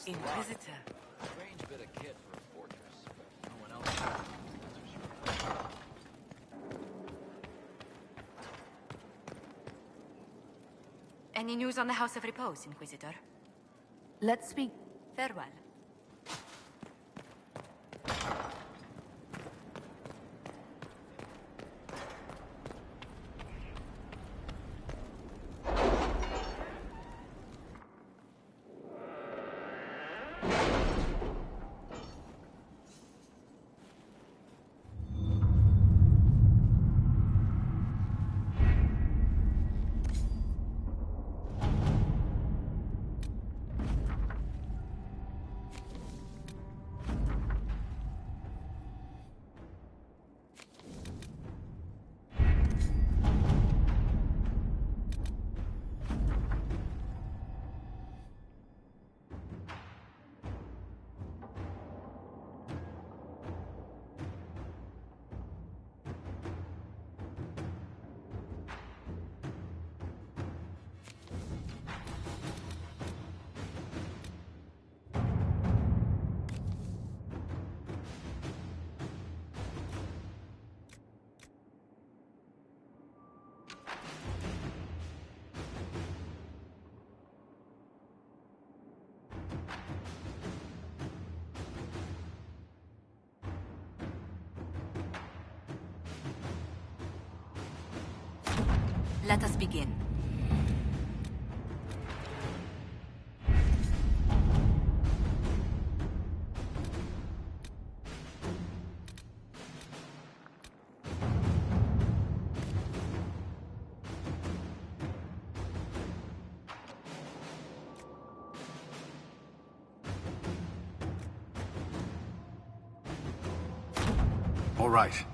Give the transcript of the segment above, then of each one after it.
Inquisitor. Strange bit of kit for a fortress, but no one else has it, that's for sure. Any news on the House of Repose, Inquisitor? Let's speak. Farewell. Let us begin. All right.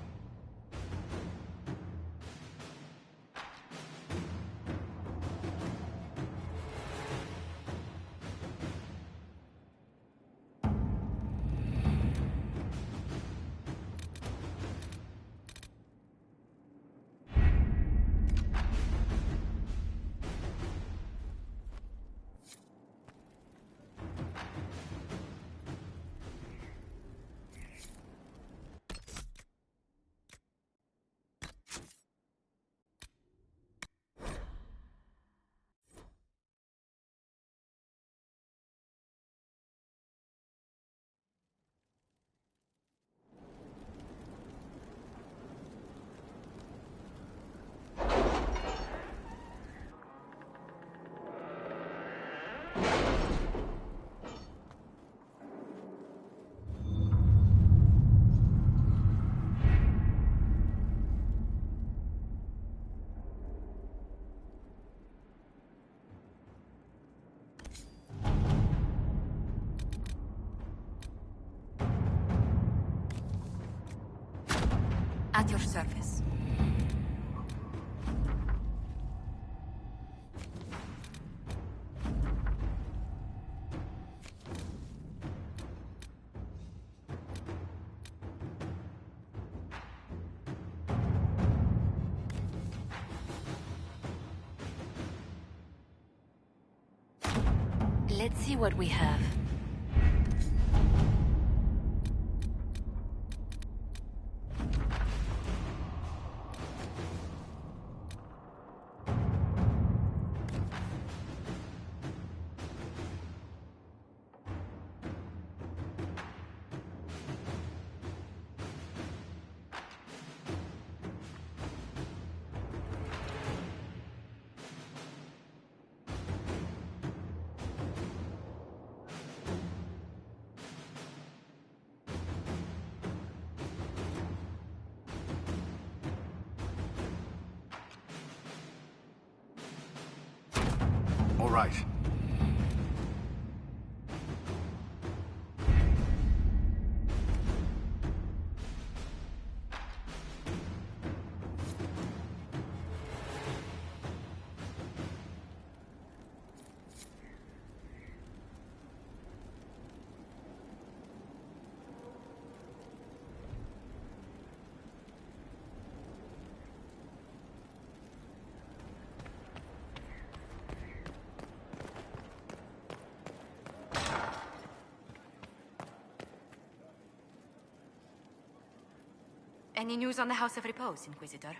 At your service. Let's see what we have. All right. Any news on the House of Repose, Inquisitor?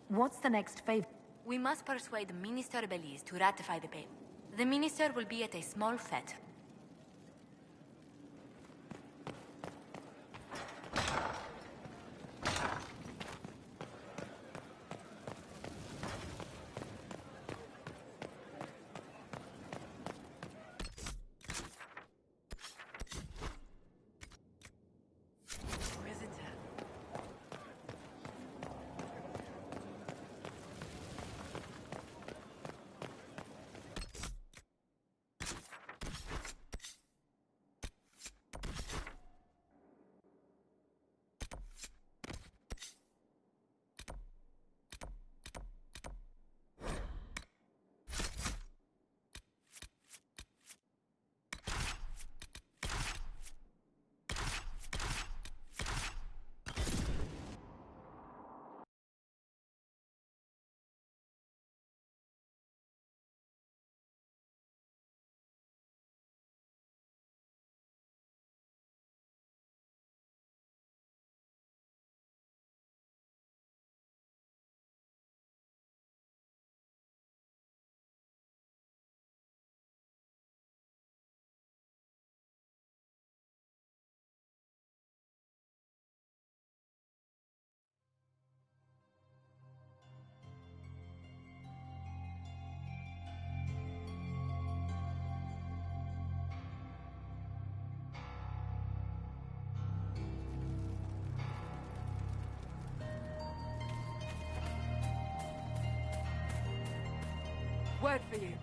What's the next favor? We must persuade Minister Belize to ratify the paper. The minister will be at a small fete. Word for you.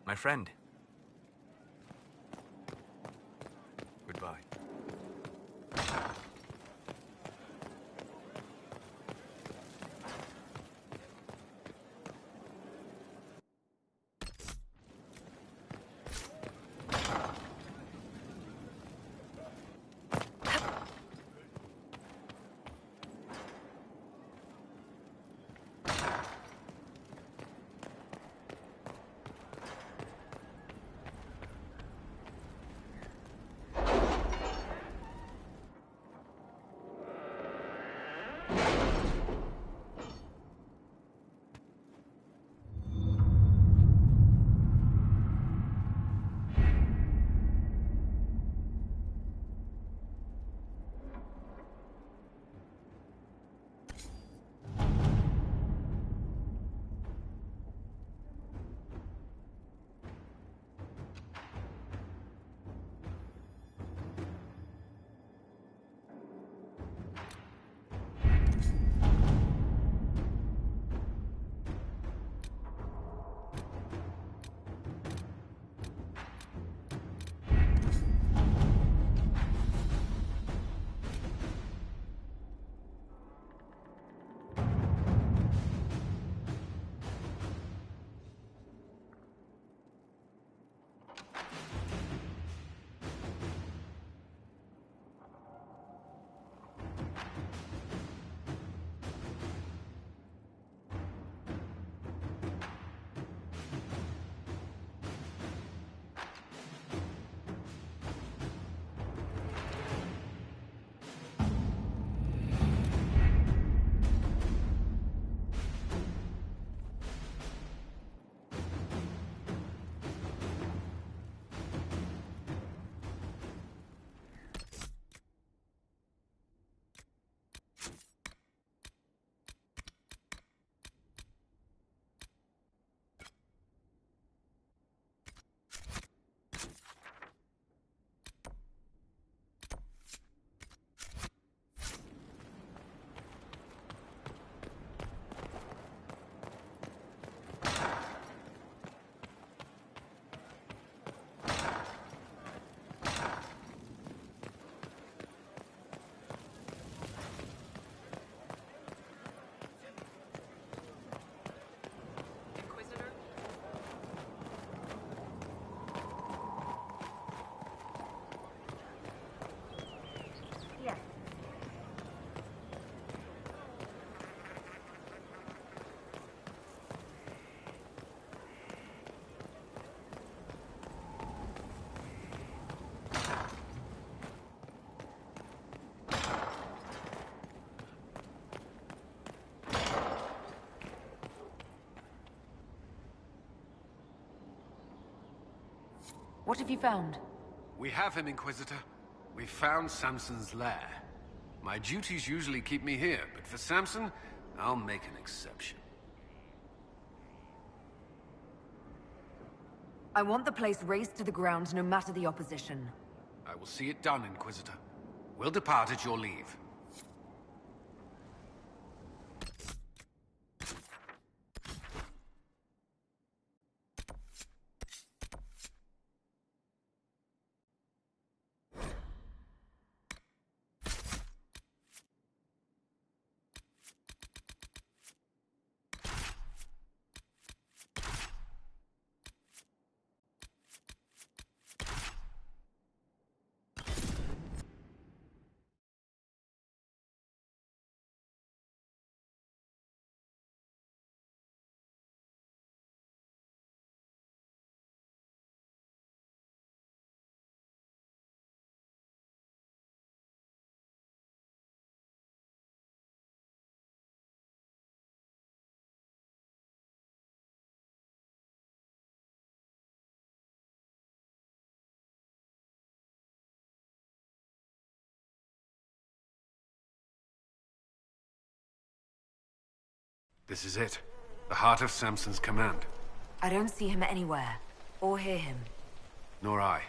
My friend. Goodbye. What have you found? We have him, Inquisitor. We found Samson's lair. My duties usually keep me here, but for Samson, I'll make an exception. I want the place razed to the ground, no matter the opposition. I will see it done, Inquisitor. We'll depart at your leave. This is it. The heart of Samson's command. I don't see him anywhere, or hear him. Nor I.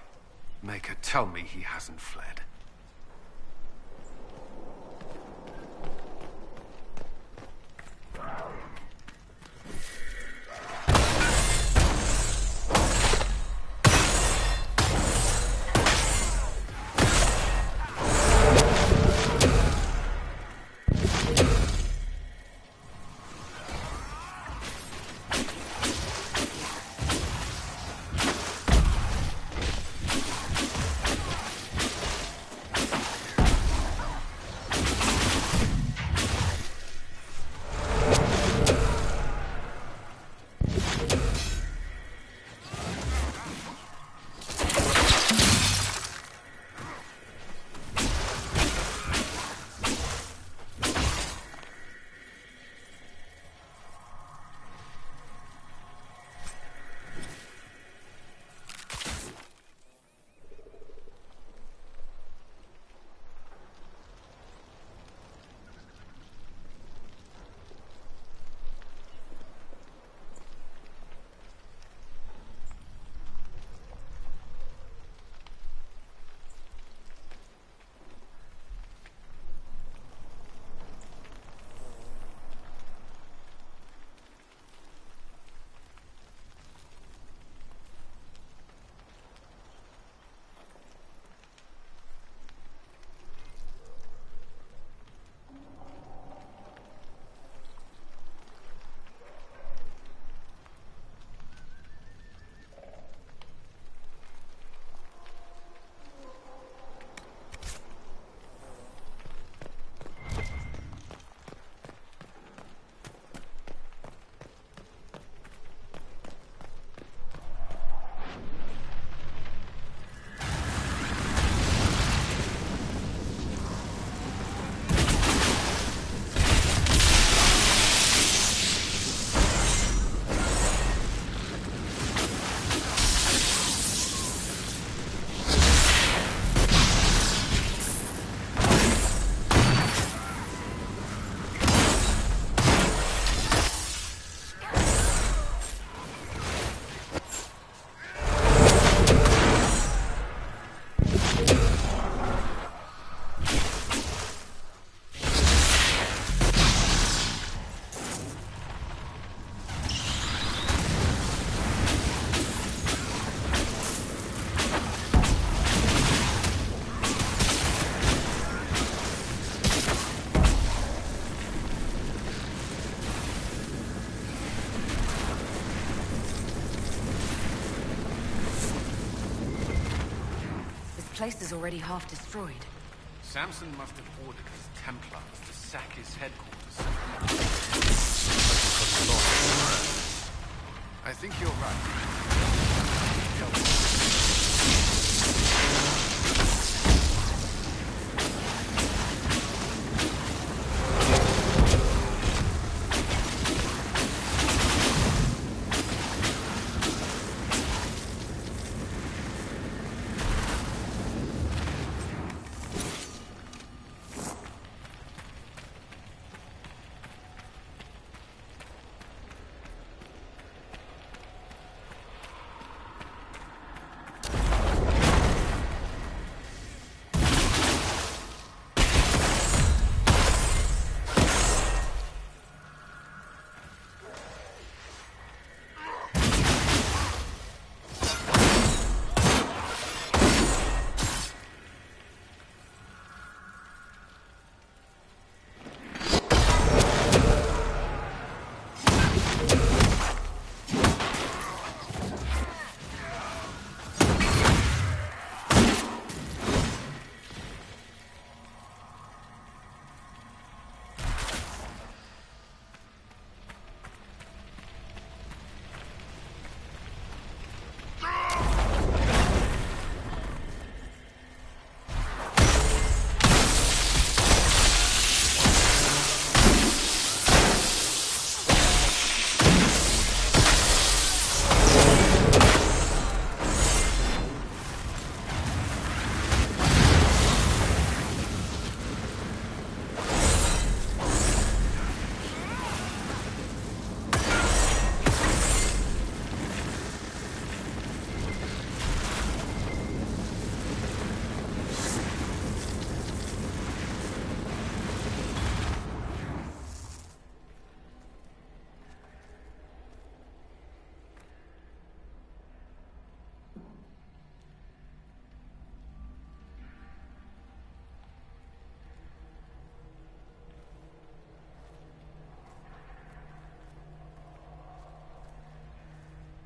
Maker, tell me he hasn't fled. place is already half destroyed. Samson must have ordered his Templars to sack his headquarters. I think you're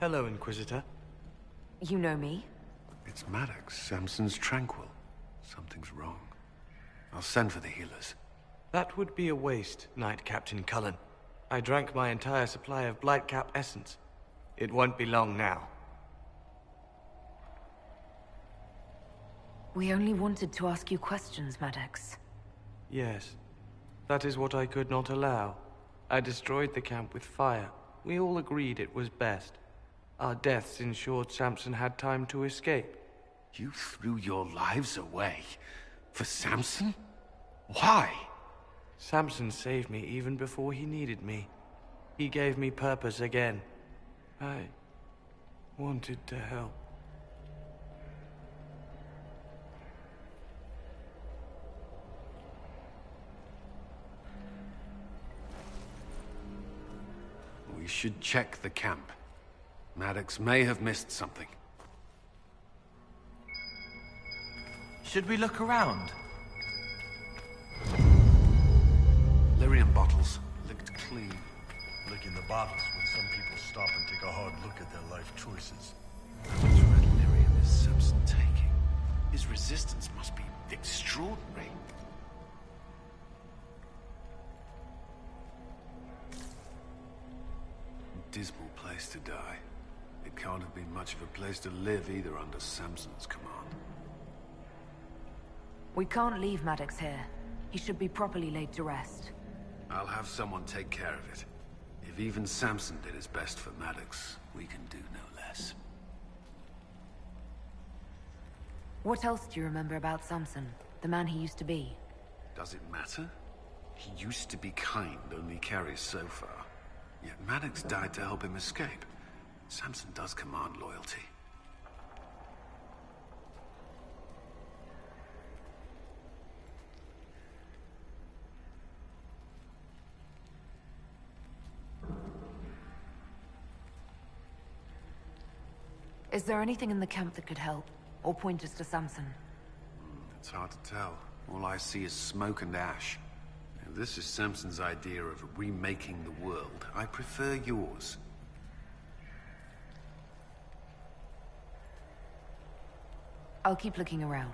Hello, Inquisitor. You know me? It's Maddox, Samson's Tranquil. Something's wrong. I'll send for the healers. That would be a waste, Knight Captain Cullen. I drank my entire supply of Blightcap essence. It won't be long now. We only wanted to ask you questions, Maddox. Yes. That is what I could not allow. I destroyed the camp with fire. We all agreed it was best. Our deaths ensured Samson had time to escape. You threw your lives away? For Samson? Why? Samson saved me even before he needed me. He gave me purpose again. I wanted to help. We should check the camp. Maddox may have missed something. Should we look around? Lyrium bottles, licked clean. Licking the bottles when some people stop and take a hard look at their life choices. How much red lyrium is Samson taking? His resistance must be extraordinary. Dismal place to die. It can't have been much of a place to live either under Samson's command. We can't leave Maddox here. He should be properly laid to rest. I'll have someone take care of it. If even Samson did his best for Maddox, we can do no less. What else do you remember about Samson? The man he used to be? Does it matter? He used to be kind, only carries so far. Yet Maddox died to help him escape. Samson does command loyalty. Is there anything in the camp that could help? Or point us to Samson? It's hard to tell. All I see is smoke and ash. If this is Samson's idea of remaking the world, I prefer yours. I'll keep looking around.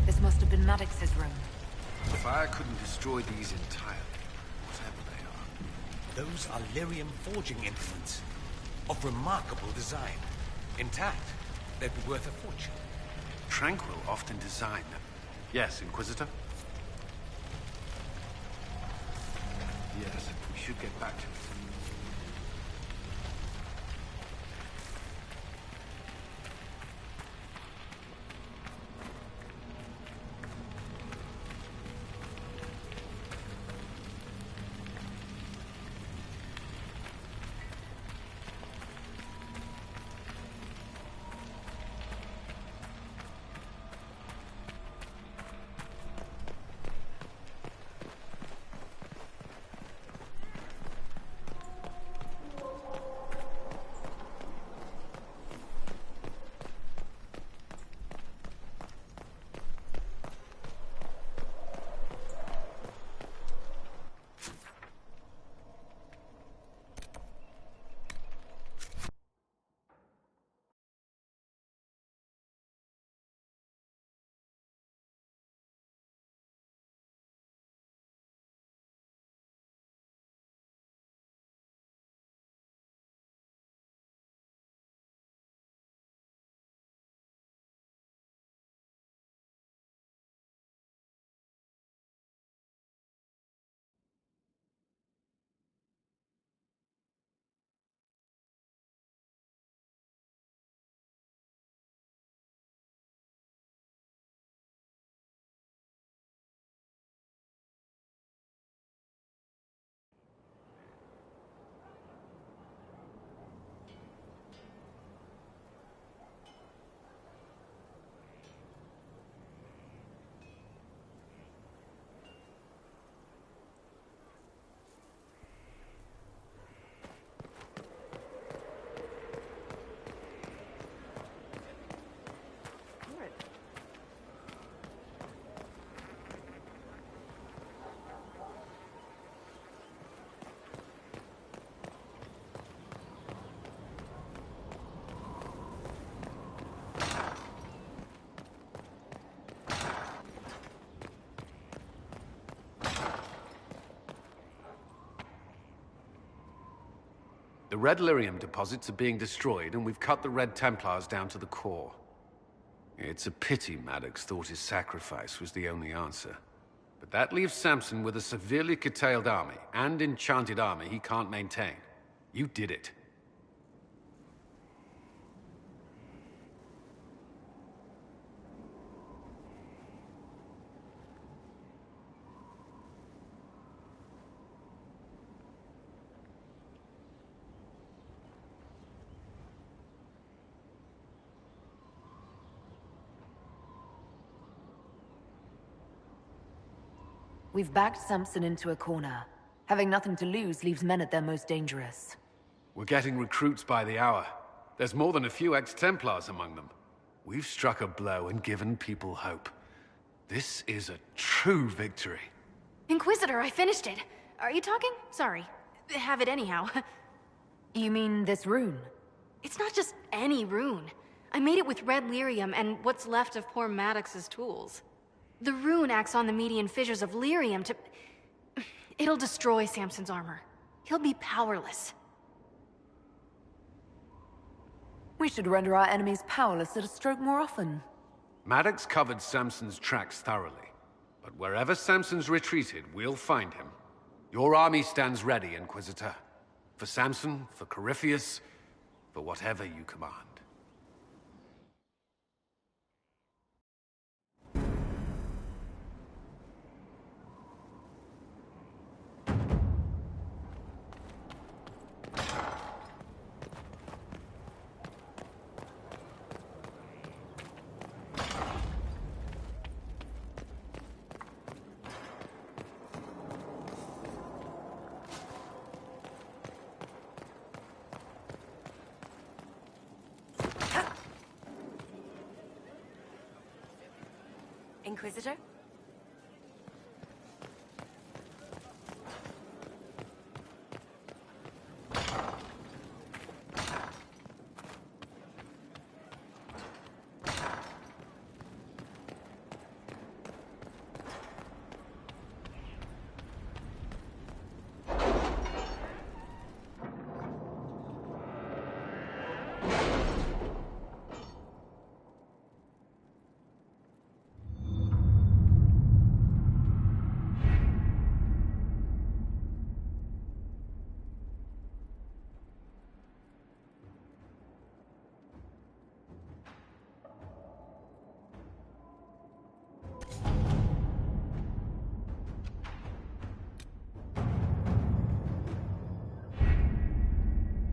This must have been Maddox's room. The fire couldn't destroy these entirely, whatever they are. Those are lyrium forging implements. Of remarkable design. Intact, they'd be worth a fortune. Tranquil often designed them. Yes, Inquisitor? Yes, we should get back to it. The Red Lyrium deposits are being destroyed, and we've cut the Red Templars down to the core. It's a pity Maddox thought his sacrifice was the only answer. But that leaves Samson with a severely curtailed army, and enchanted army he can't maintain. You did it. We've backed Samson into a corner. Having nothing to lose leaves men at their most dangerous. We're getting recruits by the hour. There's more than a few ex-Templars among them. We've struck a blow and given people hope. This is a true victory. Inquisitor, I finished it. Are you talking? Sorry. Have it anyhow. You mean this rune? It's not just any rune. I made it with red lyrium and what's left of poor Maddox's tools. The rune acts on the median fissures of lyrium to... It'll destroy Samson's armor. He'll be powerless. We should render our enemies powerless at a stroke more often. Maddox covered Samson's tracks thoroughly. But wherever Samson's retreated, we'll find him. Your army stands ready, Inquisitor. For Samson, for Corypheus, for whatever you command. Inquisitor?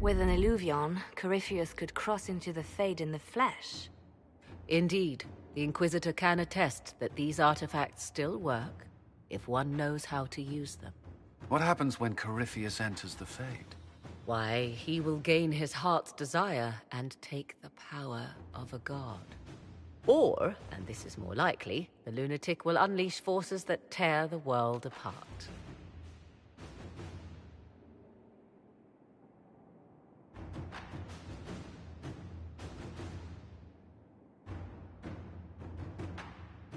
With an Illuvion, Corypheus could cross into the Fade in the flesh. Indeed, the Inquisitor can attest that these artifacts still work, if one knows how to use them. What happens when Corypheus enters the Fade? Why, he will gain his heart's desire and take the power of a god. Or, and this is more likely, the lunatic will unleash forces that tear the world apart.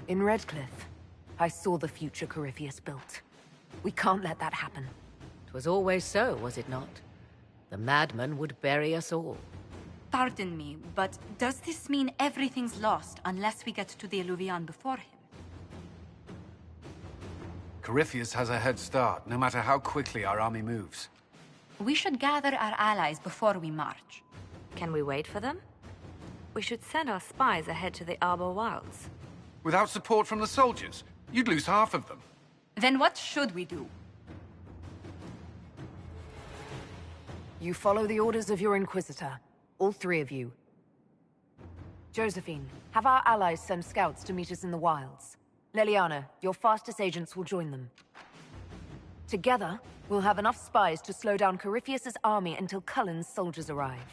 In Redcliffe, I saw the future Corypheus built. We can't let that happen. It was always so, was it not? The madman would bury us all. Pardon me, but does this mean everything's lost unless we get to the Illuvion before him? Corypheus has a head start, no matter how quickly our army moves. We should gather our allies before we march. Can we wait for them? We should send our spies ahead to the Arbor Wilds. Without support from the soldiers, you'd lose half of them. Then what should we do? You follow the orders of your Inquisitor. All three of you. Josephine, have our allies send scouts to meet us in the wilds. Leliana, your fastest agents will join them. Together, we'll have enough spies to slow down Corypheus's army until Cullen's soldiers arrive.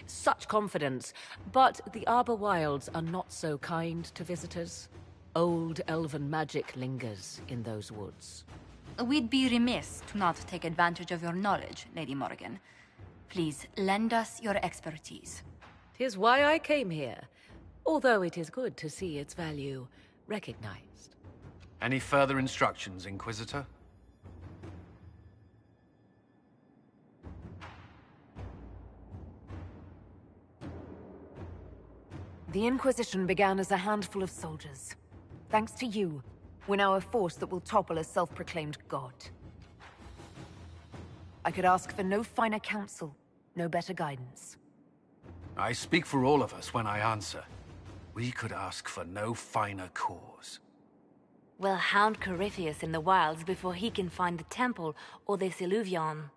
Such confidence. But the Arbor Wilds are not so kind to visitors. Old elven magic lingers in those woods. We'd be remiss to not take advantage of your knowledge, Lady Morgan. Please, lend us your expertise. 'Tis why I came here, although it is good to see its value recognized. Any further instructions, Inquisitor? The Inquisition began as a handful of soldiers. Thanks to you, we're now a force that will topple a self-proclaimed god. I could ask for no finer counsel, no better guidance. I speak for all of us when I answer. We could ask for no finer cause. We'll hound Corypheus in the wilds before he can find the temple or this Illuvion.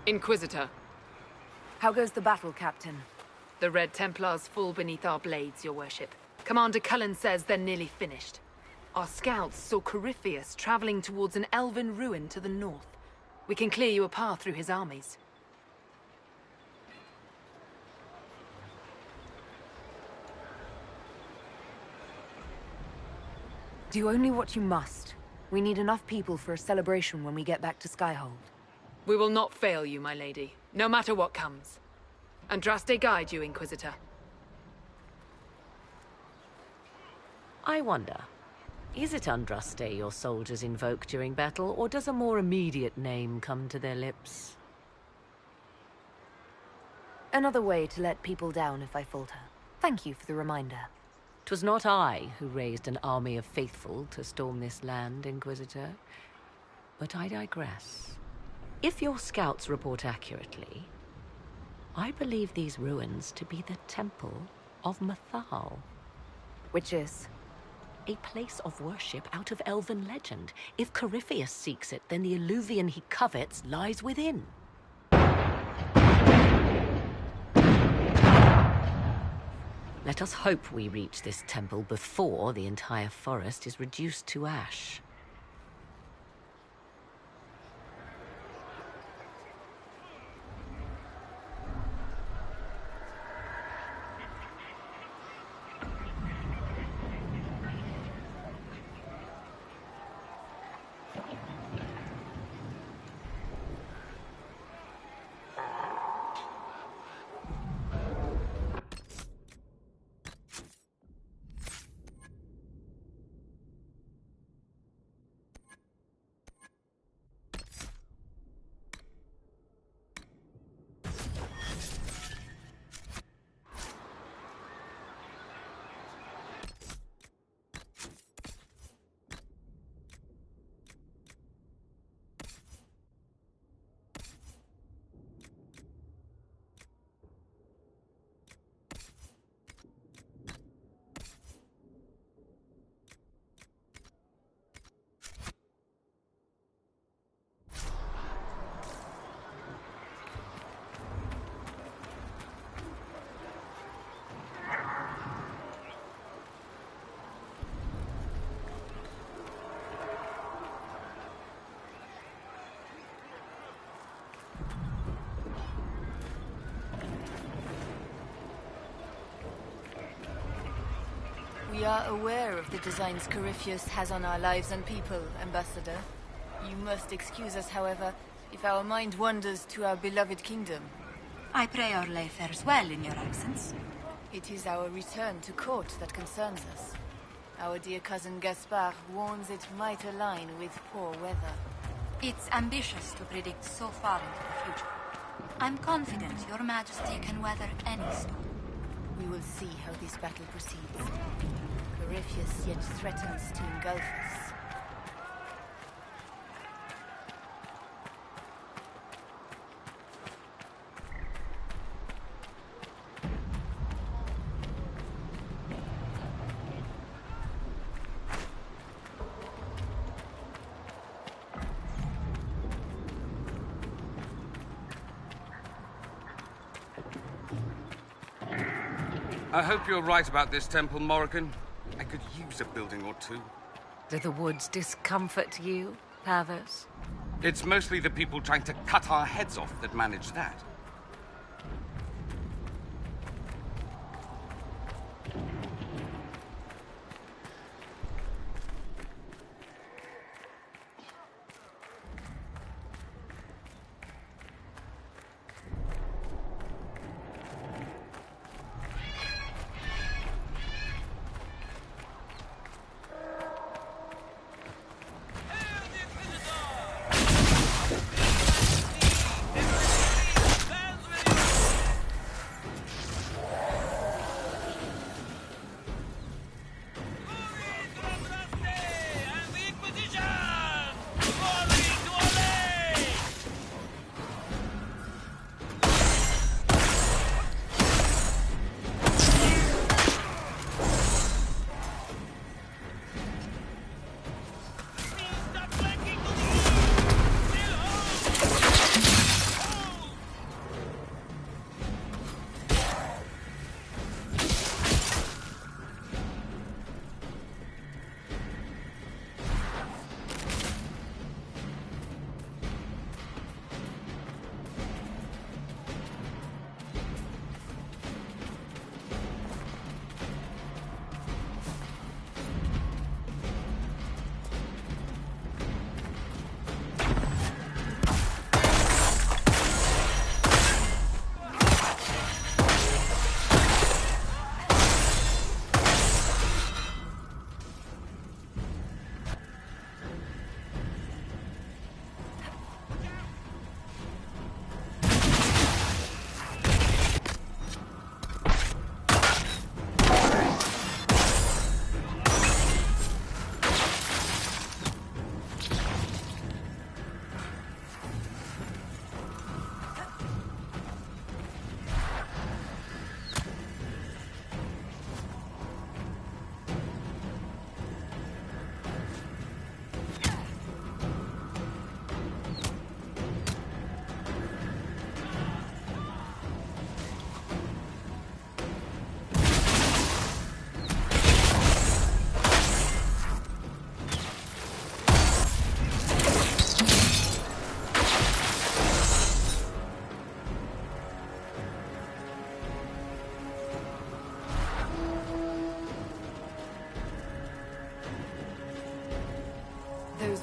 Inquisitor. How goes the battle, Captain? The Red Templars fall beneath our blades, your worship. Commander Cullen says they're nearly finished. Our scouts saw Corypheus traveling towards an elven ruin to the north. We can clear you a path through his armies. Do only what you must. We need enough people for a celebration when we get back to Skyhold. We will not fail you, my lady, no matter what comes. Andraste guide you, Inquisitor. I wonder, is it Andraste your soldiers invoke during battle, or does a more immediate name come to their lips? Another way to let people down if I falter. Thank you for the reminder. 'Twas not I who raised an army of faithful to storm this land, Inquisitor. But I digress. If your scouts report accurately, I believe these ruins to be the Temple of Mathal. Which is? A place of worship out of elven legend. If Corypheus seeks it, then the Eluvian he covets lies within. Let us hope we reach this temple before the entire forest is reduced to ash. We are aware of the designs Corypheus has on our lives and people, Ambassador. You must excuse us, however, if our mind wanders to our beloved kingdom. I pray our lay fares well in your absence. It is our return to court that concerns us. Our dear cousin Gaspard warns it might align with poor weather. It's ambitious to predict so far into the future. I'm confident your majesty can weather any storm. We will see how this battle proceeds. Corypheus yet threatens to engulf us. I hope you're right about this temple, Morrigan. I could use a building or two. Do the woods discomfort you, Pavos? It's mostly the people trying to cut our heads off that manage that.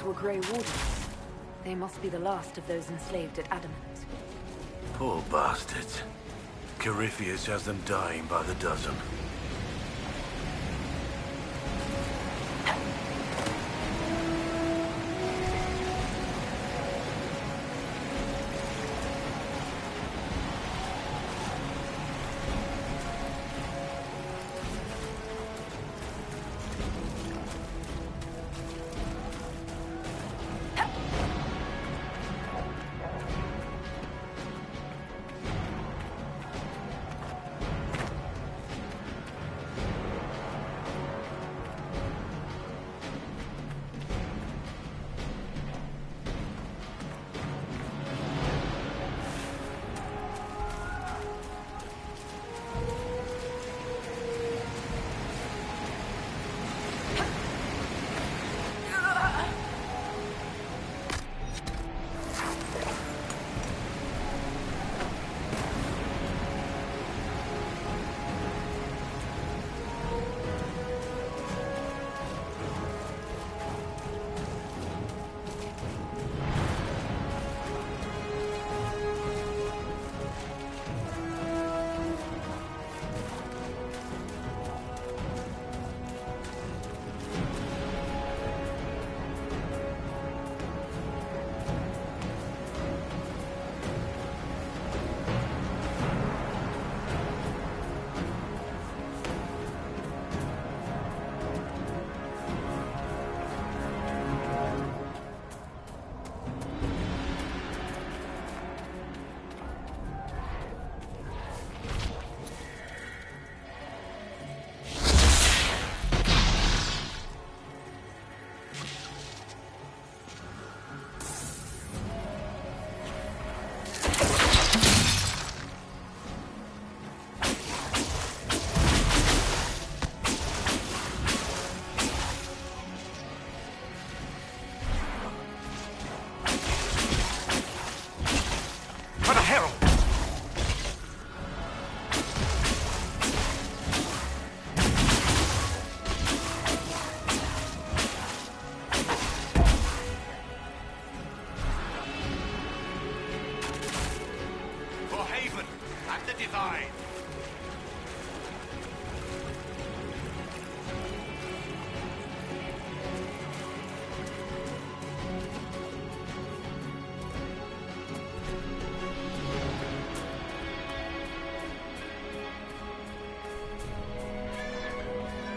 to a Grey Warden. They must be the last of those enslaved at Adamant. Poor bastards. Corypheus has them dying by the dozen.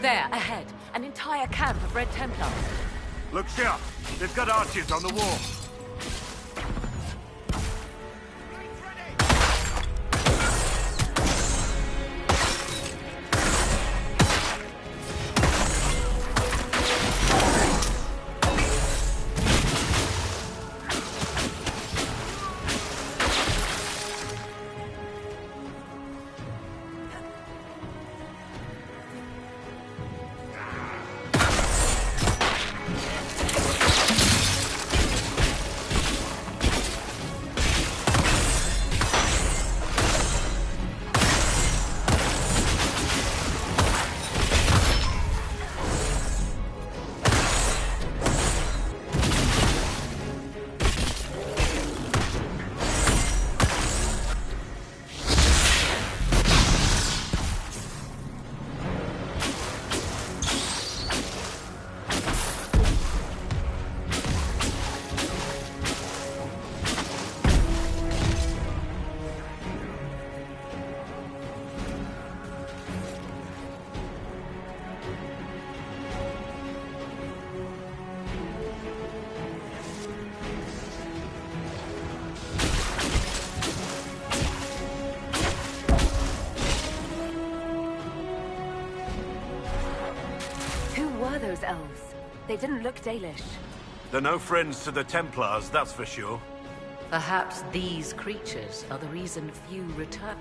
There, ahead. An entire camp of Red Templars. Look sharp. They've got archers on the wall. Those elves. They didn't look Dalish. They're no friends to the Templars, that's for sure. Perhaps these creatures are the reason few return.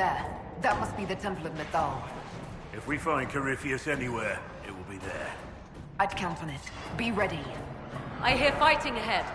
There. That must be the Temple of Mythal. If we find Corypheus anywhere, it will be there. I'd count on it. Be ready. I hear fighting ahead.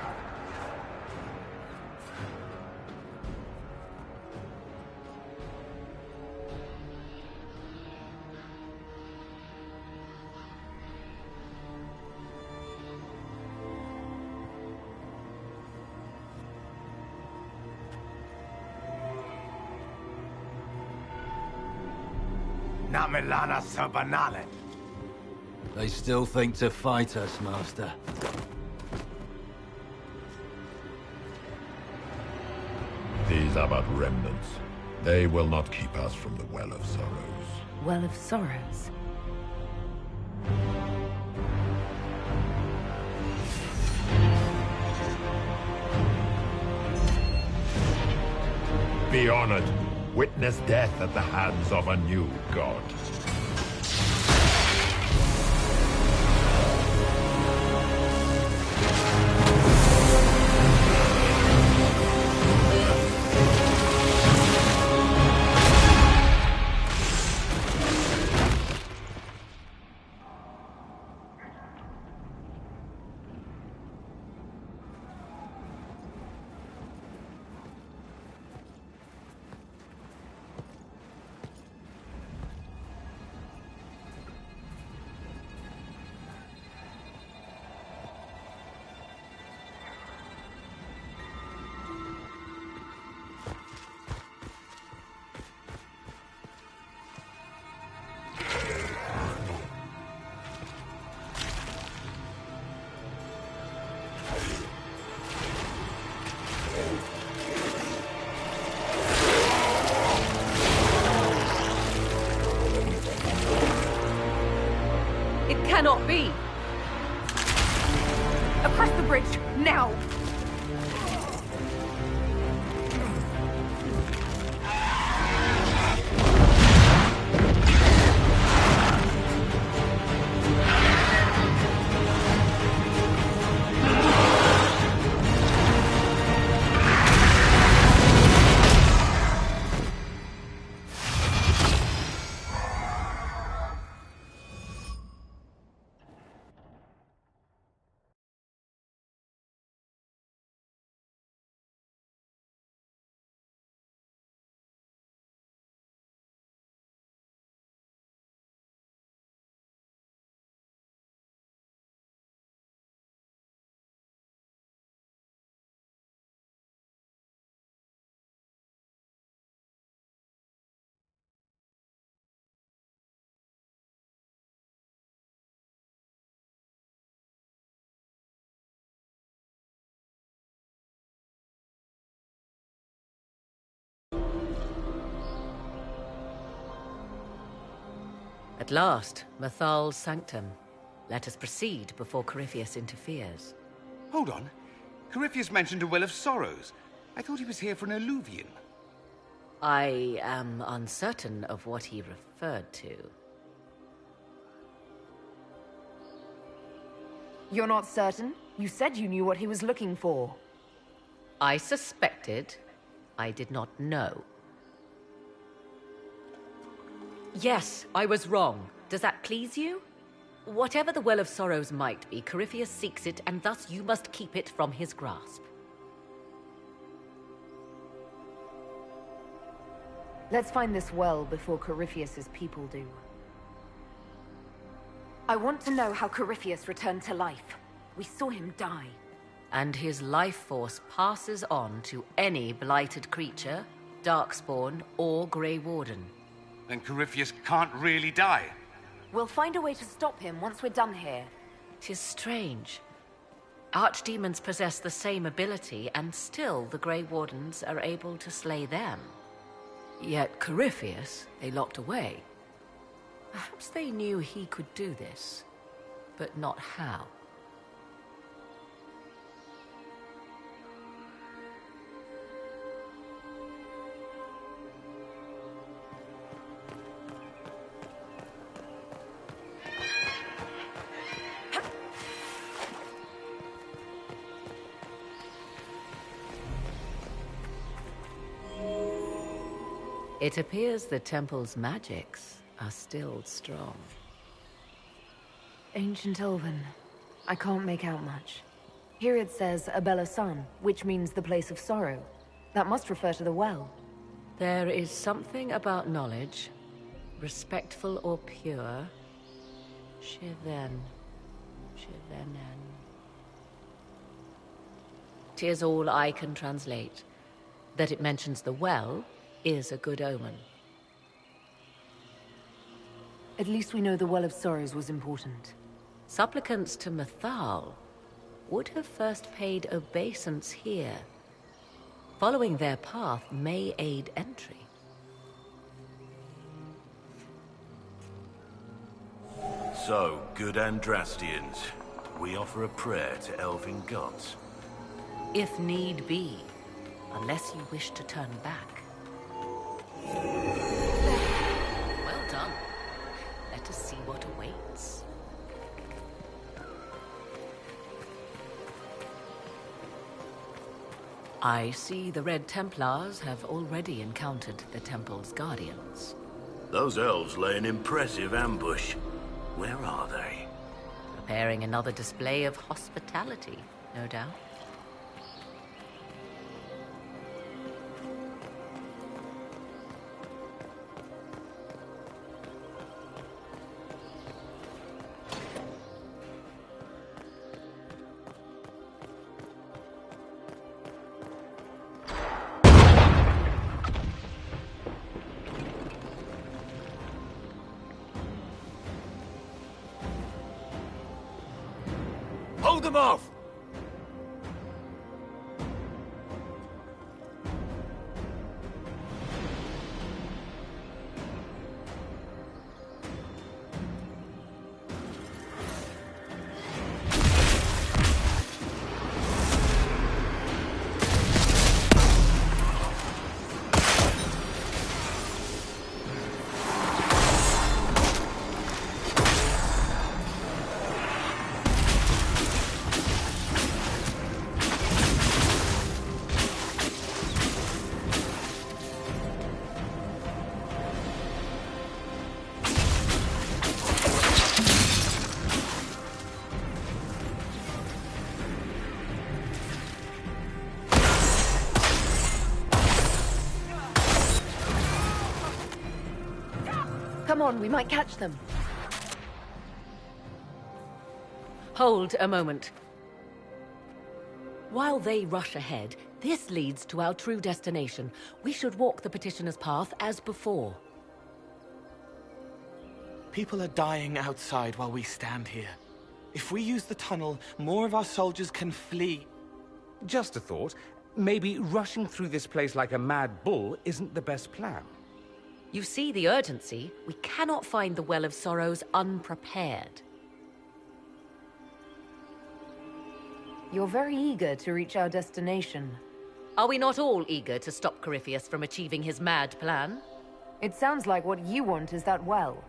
Namilana Sabanale. They still think to fight us, Master. These are but remnants. They will not keep us from the Well of Sorrows. Well of Sorrows. Be honored. Witness death at the hands of a new god. Cannot be! Across the bridge, now! At last, Mythal's sanctum. Let us proceed before Corypheus interferes. Hold on. Corypheus mentioned a Well of Sorrows. I thought he was here for an alluvium. I am uncertain of what he referred to. You're not certain? You said you knew what he was looking for. I suspected. I did not know. Yes, I was wrong. Does that please you? Whatever the Well of Sorrows might be, Corypheus seeks it, and thus you must keep it from his grasp. Let's find this well before Corypheus's people do. I want to know how Corypheus returned to life. We saw him die. And his life force passes on to any blighted creature, Darkspawn, or Grey Warden. Then Corypheus can't really die. We'll find a way to stop him once we're done here. 'Tis strange. Archdemons possess the same ability, and still the Grey Wardens are able to slay them. Yet Corypheus, they locked away. Perhaps they knew he could do this, but not how. It appears the temple's magics are still strong. Ancient Elven. I can't make out much. Here it says Abella Sun, which means the place of sorrow. That must refer to the well. There is something about knowledge, respectful or pure. Shiven. Shivenen. 'Tis all I can translate. That it mentions the well is a good omen. At least we know the Well of Sorrows was important. Supplicants to Mythal would have first paid obeisance here. Following their path may aid entry. So, good Andrastians, we offer a prayer to elven gods. If need be, unless you wish to turn back. Well done. Let us see what awaits. I see the Red Templars have already encountered the temple's guardians. Those elves lay an impressive ambush. Where are they? Preparing another display of hospitality, no doubt. Hold them off! Come on, we might catch them. Hold a moment. While they rush ahead, this leads to our true destination. We should walk the petitioner's path as before. People are dying outside while we stand here. If we use the tunnel, more of our soldiers can flee. Just a thought. Maybe rushing through this place like a mad bull isn't the best plan. You see the urgency. We cannot find the Well of Sorrows unprepared. You're very eager to reach our destination. Are we not all eager to stop Corypheus from achieving his mad plan? It sounds like what you want is that well.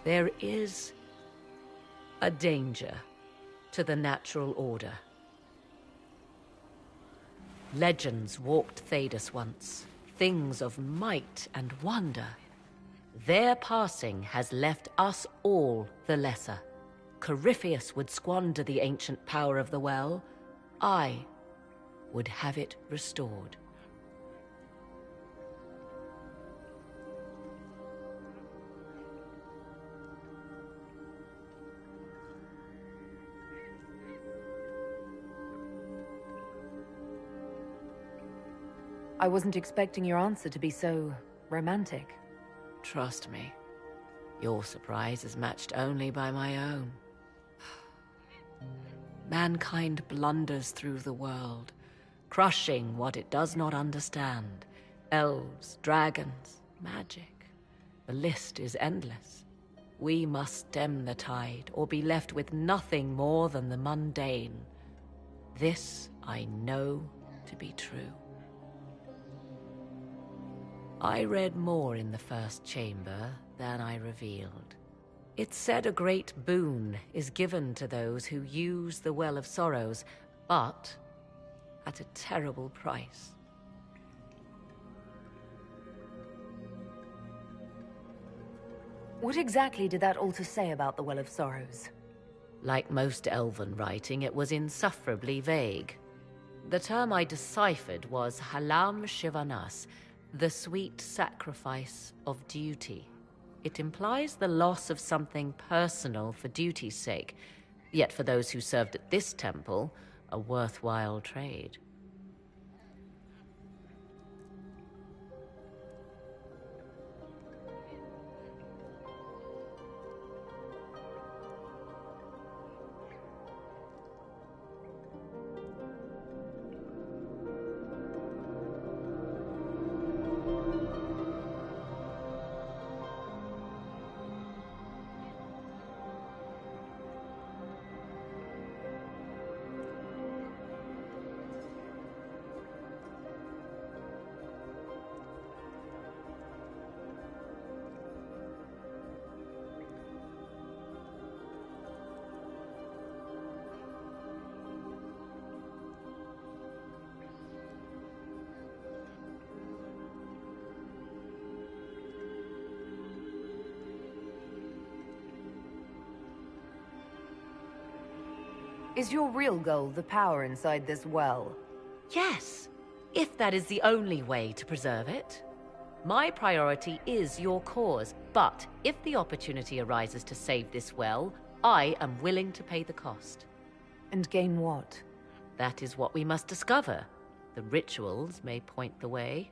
There is a danger to the natural order. Legends walked Thedas once, things of might and wonder. Their passing has left us all the lesser. Corypheus would squander the ancient power of the well. I would have it restored. I wasn't expecting your answer to be so romantic. Trust me, your surprise is matched only by my own. Mankind blunders through the world, crushing what it does not understand. Elves, dragons, magic. The list is endless. We must stem the tide, or be left with nothing more than the mundane. This I know to be true. I read more in the first chamber than I revealed. It said a great boon is given to those who use the Well of Sorrows, but at a terrible price. What exactly did that altar say about the Well of Sorrows? Like most Elven writing, it was insufferably vague. The term I deciphered was Halam Shivanas, the sweet sacrifice of duty. It implies the loss of something personal for duty's sake, yet for those who served at this temple, a worthwhile trade. Is your real goal the power inside this well? Yes, if that is the only way to preserve it. My priority is your cause, but if the opportunity arises to save this well, I am willing to pay the cost. And gain what? That is what we must discover. The rituals may point the way.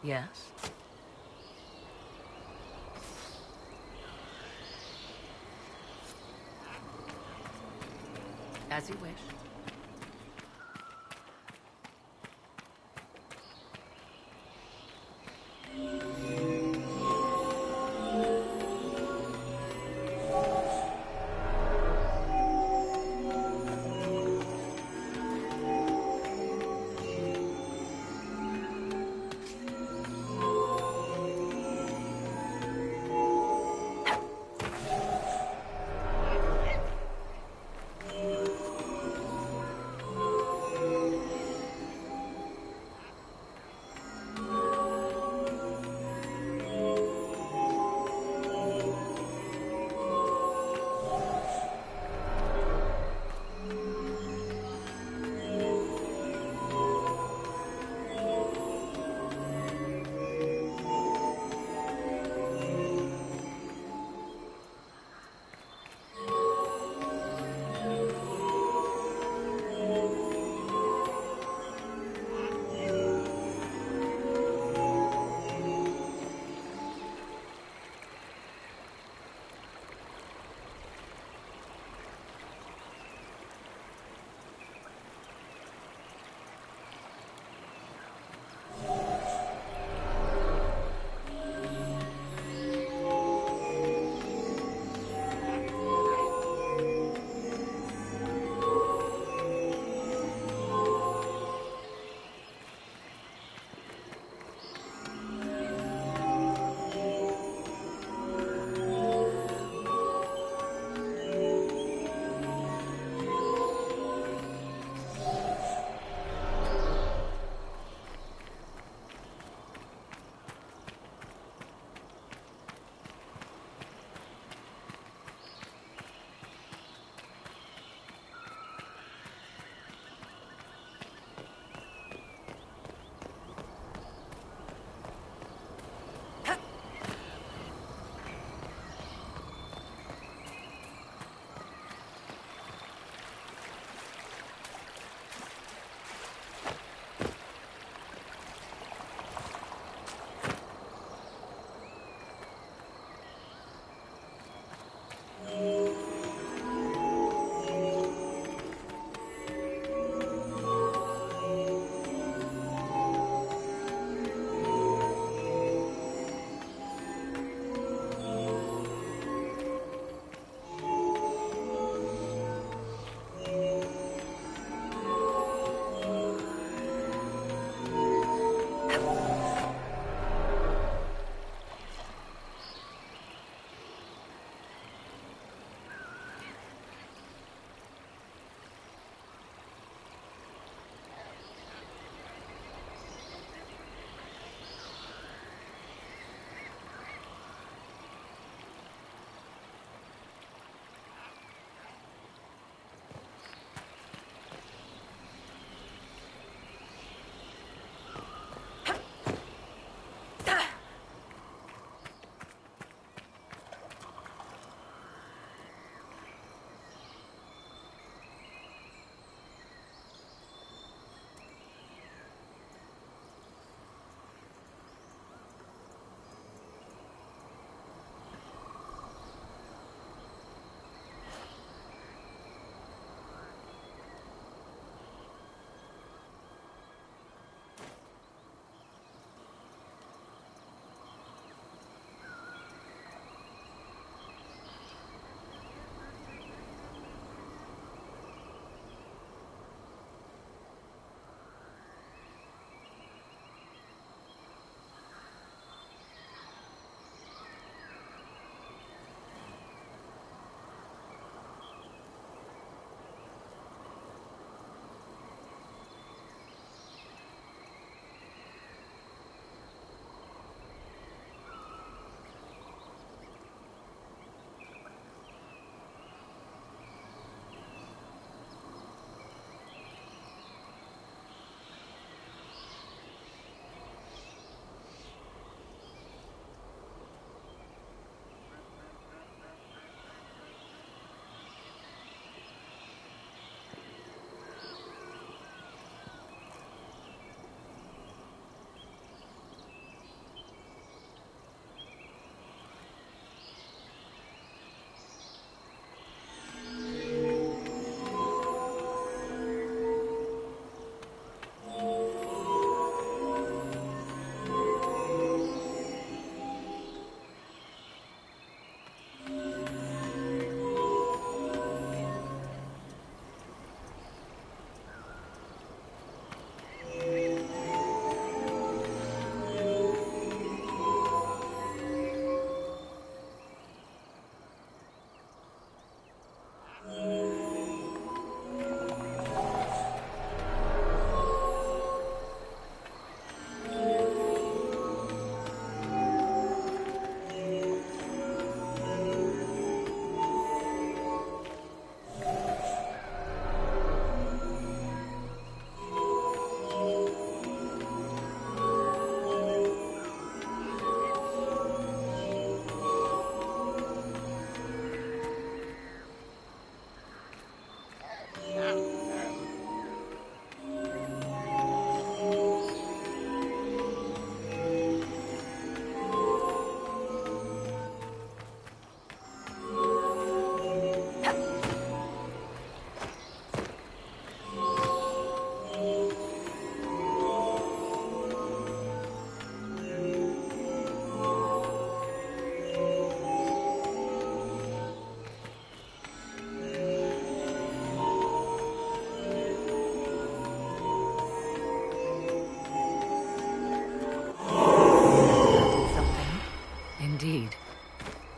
Yes? As you wish.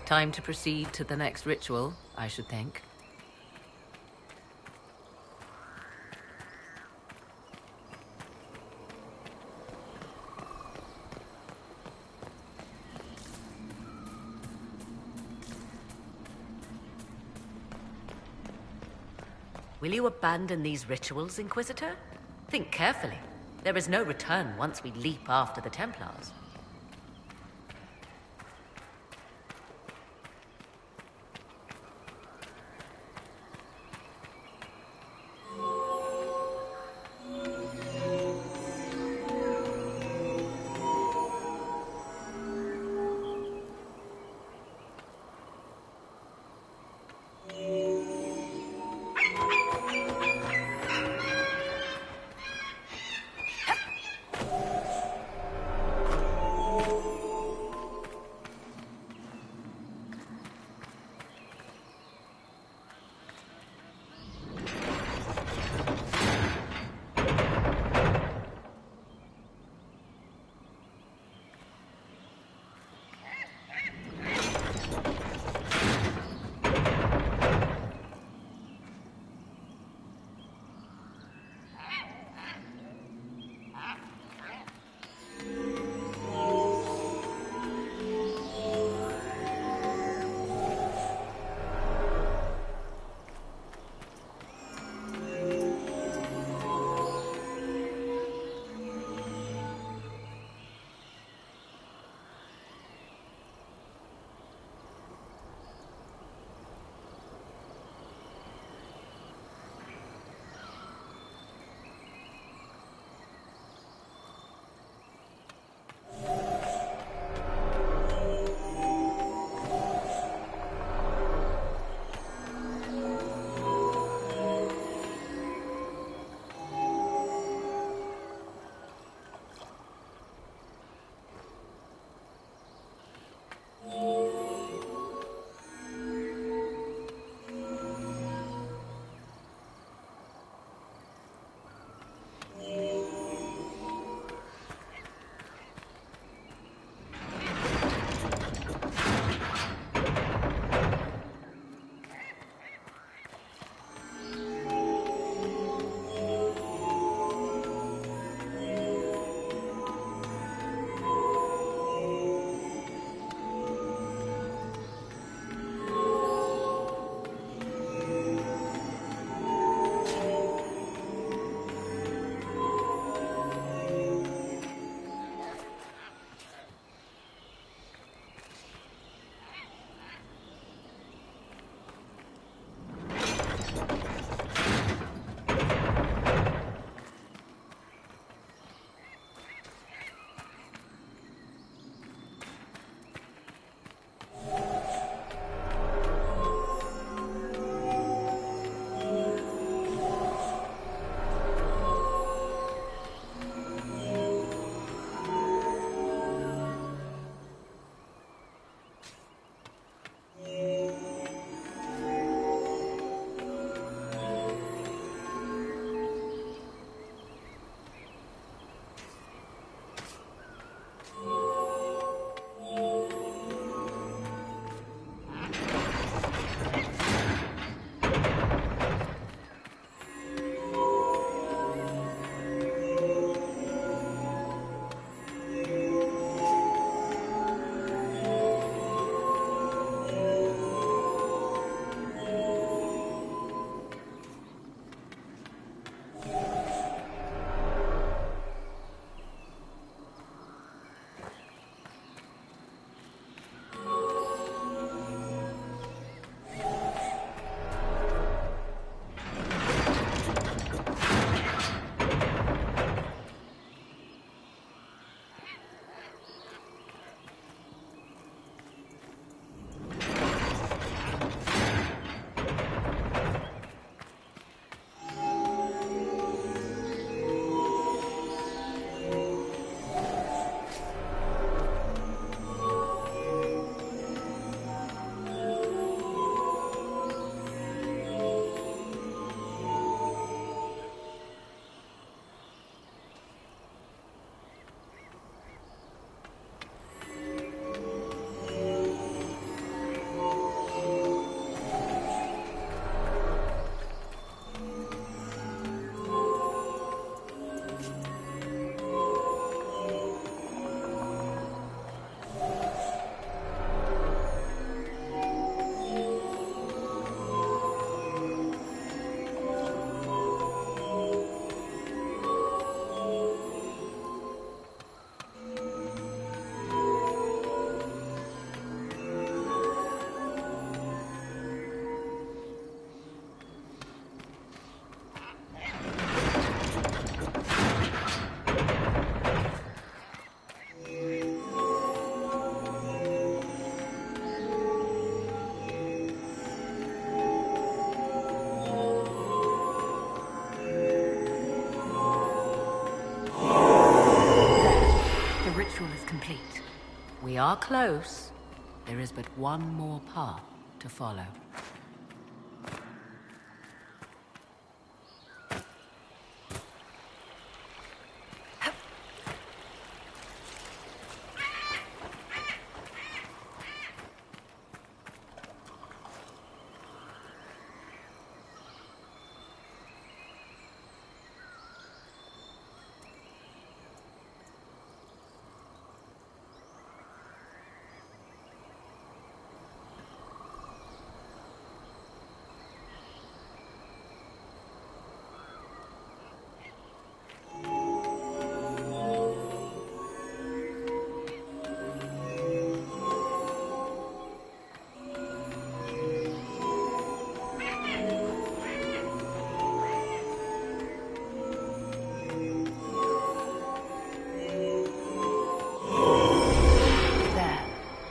Time to proceed to the next ritual, I should think. Will you abandon these rituals, Inquisitor? Think carefully. There is no return once we leap after the Templars. are close. There is but one more path to follow.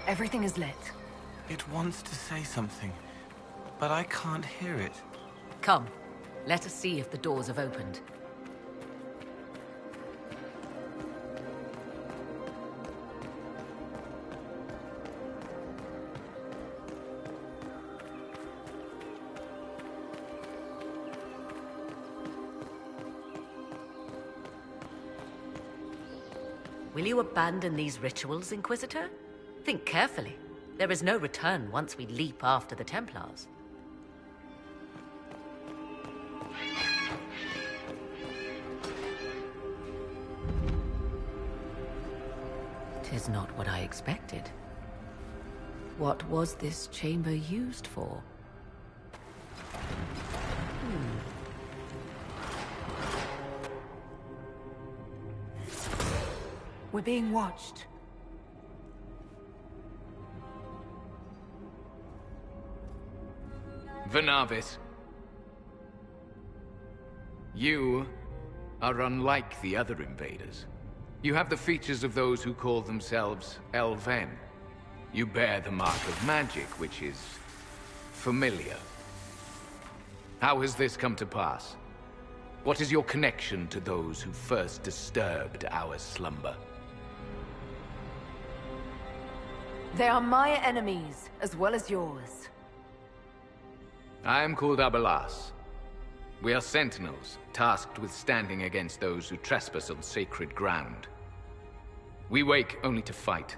Everything is lit. It wants to say something, but I can't hear it. Come, let us see if the doors have opened. Will you abandon these rituals, Inquisitor? Think carefully. There is no return once we leap after the Templars. Tis not what I expected. What was this chamber used for? We're being watched. Vernavis. You are unlike the other invaders. You have the features of those who call themselves Elven. You bear the mark of magic, which is familiar. How has this come to pass? What is your connection to those who first disturbed our slumber? They are my enemies, as well as yours. I am called Abelas. We are sentinels, tasked with standing against those who trespass on sacred ground. We wake only to fight,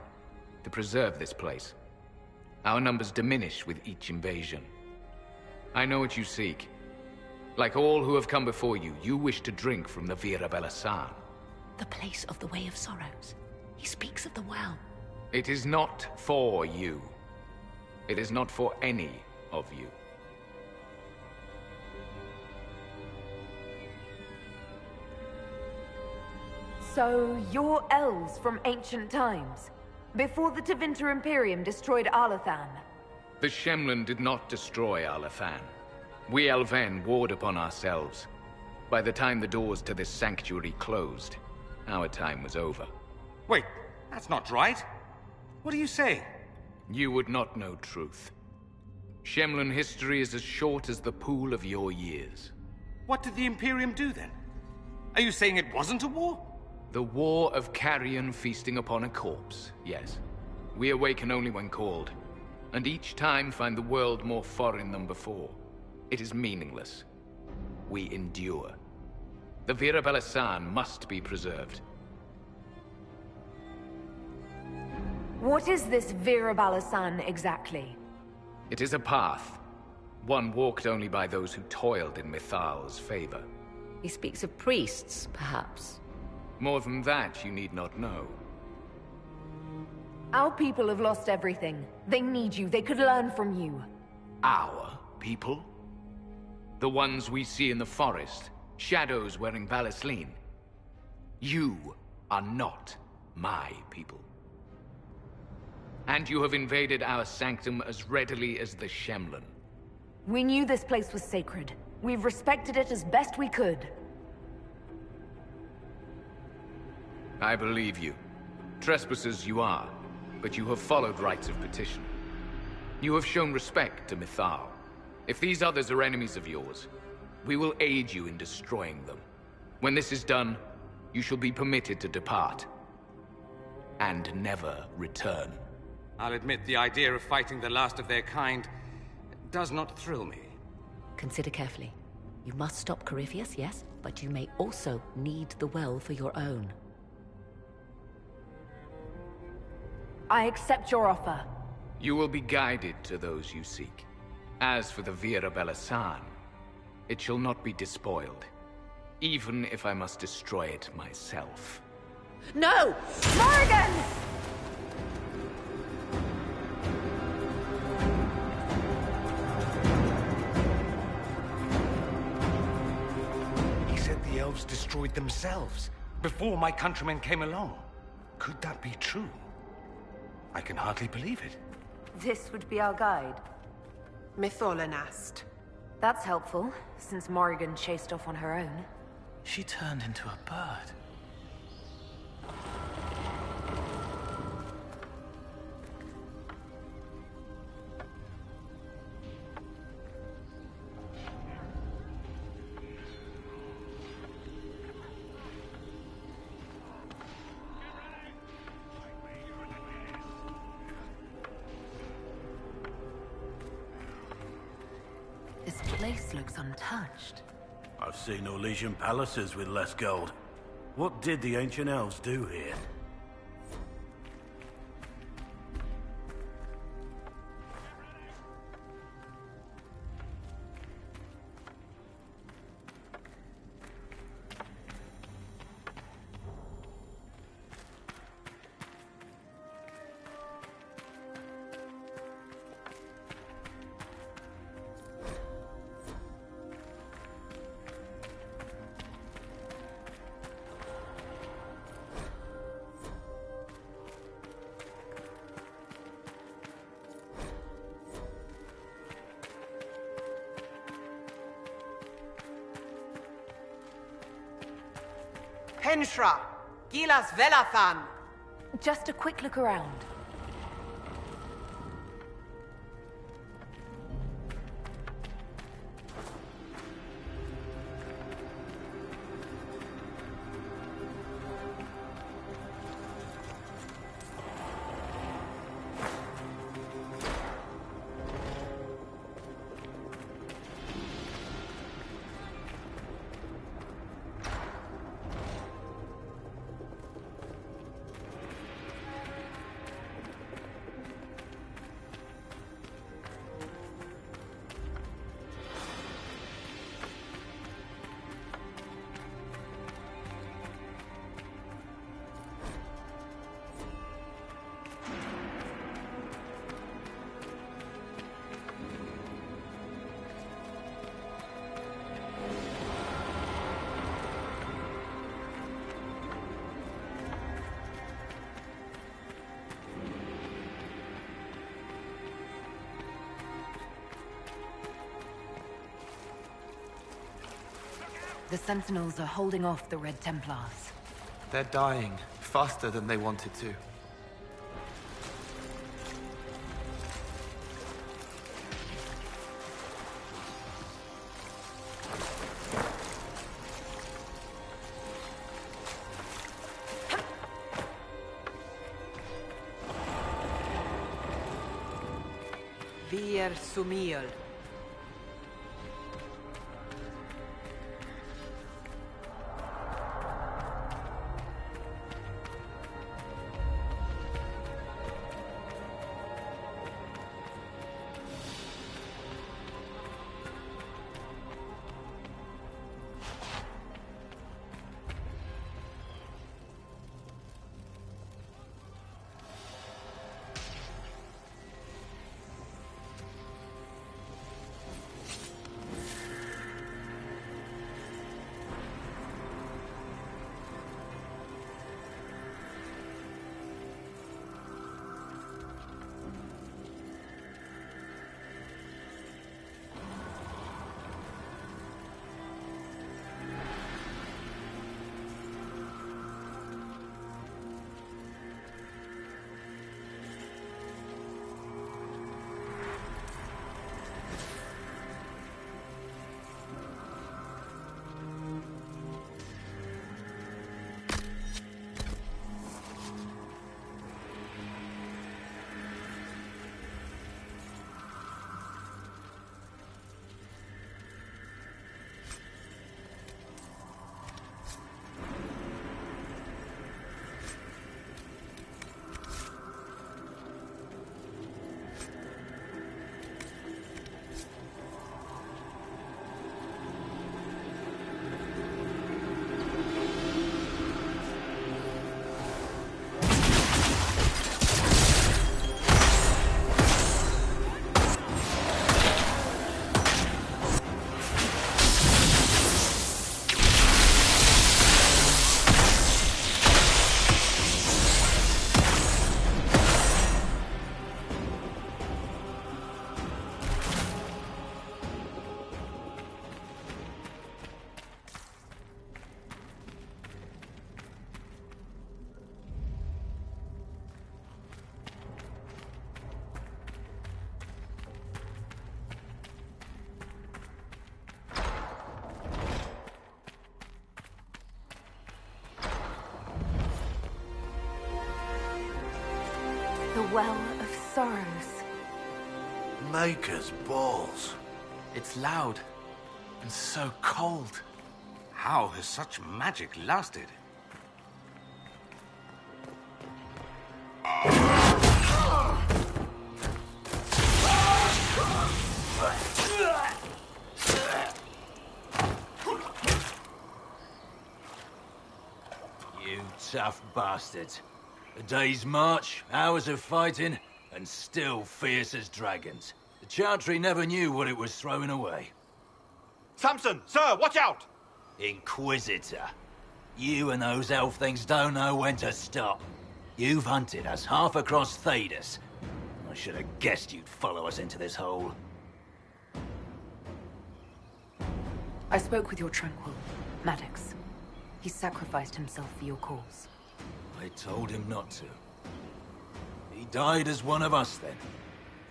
to preserve this place. Our numbers diminish with each invasion. I know what you seek. Like all who have come before you, you wish to drink from the Vira Belasan. The place of the Way of Sorrows. He speaks of the well. It is not for you. It is not for any of you. So, you're elves from ancient times, before the Tevinter Imperium destroyed Arlathan. The Shemlen did not destroy Arlathan. We Elven warred upon ourselves. By the time the doors to this sanctuary closed, our time was over. Wait, that's not right. What are you saying? You would not know truth. Shemlen history is as short as the pool of your years. What did the Imperium do then? Are you saying it wasn't a war? The war of carrion feasting upon a corpse, yes. We awaken only when called, and each time find the world more foreign than before. It is meaningless. We endure. The Vira Belasan must be preserved. What is this Vira Belasan exactly? It is a path. One walked only by those who toiled in Mithal's favor. He speaks of priests, perhaps. More than that, you need not know. Our people have lost everything. They need you. They could learn from you. Our people? The ones we see in the forest, shadows wearing Valisleen. You are not my people. And you have invaded our sanctum as readily as the Shemlen. We knew this place was sacred. We've respected it as best we could. I believe you. Trespassers you are, but you have followed rites of petition. You have shown respect to Mythal. If these others are enemies of yours, we will aid you in destroying them. When this is done, you shall be permitted to depart. And never return. I'll admit the idea of fighting the last of their kind does not thrill me. Consider carefully. You must stop Corypheus, yes, but you may also need the well for your own. I accept your offer. You will be guided to those you seek. As for the Vera Belisan, it shall not be despoiled, even if I must destroy it myself. No! Morrigan! He said the elves destroyed themselves before my countrymen came along. Could that be true? I can hardly believe it. This would be our guide. Mytholanast. That's helpful, since Morrigan chased off on her own. She turned into a bird. This place looks untouched. I've seen Orlesian palaces with less gold. What did the ancient elves do here? Penshra! Gilas Velathan! Just a quick look around. The Sentinels are holding off the Red Templars. They're dying faster than they wanted to. Vir Sumiel. Well of Sorrows. Maker's balls. It's loud and so cold. How has such magic lasted? You tough bastards. A day's march, hours of fighting, and still fierce as dragons. The Chantry never knew what it was throwing away. Samson! Sir, watch out! Inquisitor. You and those elf things don't know when to stop. You've hunted us half across Thedas. I should have guessed you'd follow us into this hole. I spoke with your Tranquil, Maddox. He sacrificed himself for your cause. I told him not to. He died as one of us then.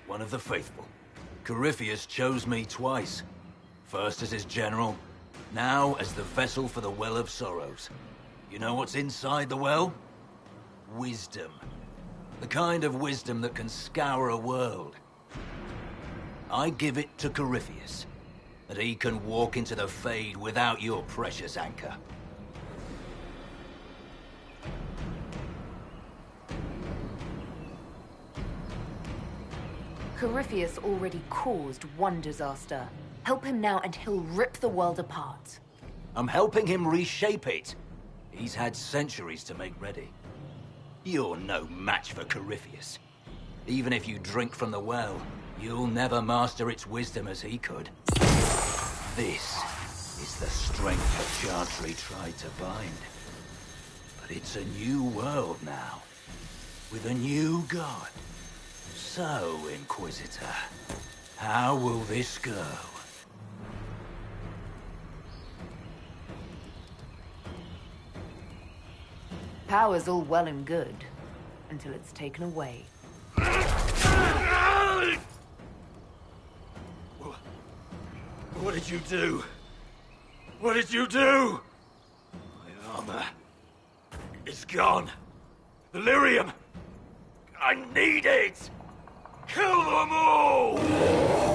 One of the faithful. Corypheus chose me twice. First as his general, now as the vessel for the Well of Sorrows. You know what's inside the well? Wisdom. The kind of wisdom that can scour a world. I give it to Corypheus, that he can walk into the Fade without your precious anchor. Corypheus already caused one disaster. Help him now and he'll rip the world apart. I'm helping him reshape it. He's had centuries to make ready. You're no match for Corypheus. Even if you drink from the well, you'll never master its wisdom as he could. This is the strength the Chantry tried to bind. But it's a new world now, with a new god. So, Inquisitor, how will this go? Power's all well and good, until it's taken away. What did you do? What did you do? My armor. It's gone. The lyrium. I need it! Kill them all!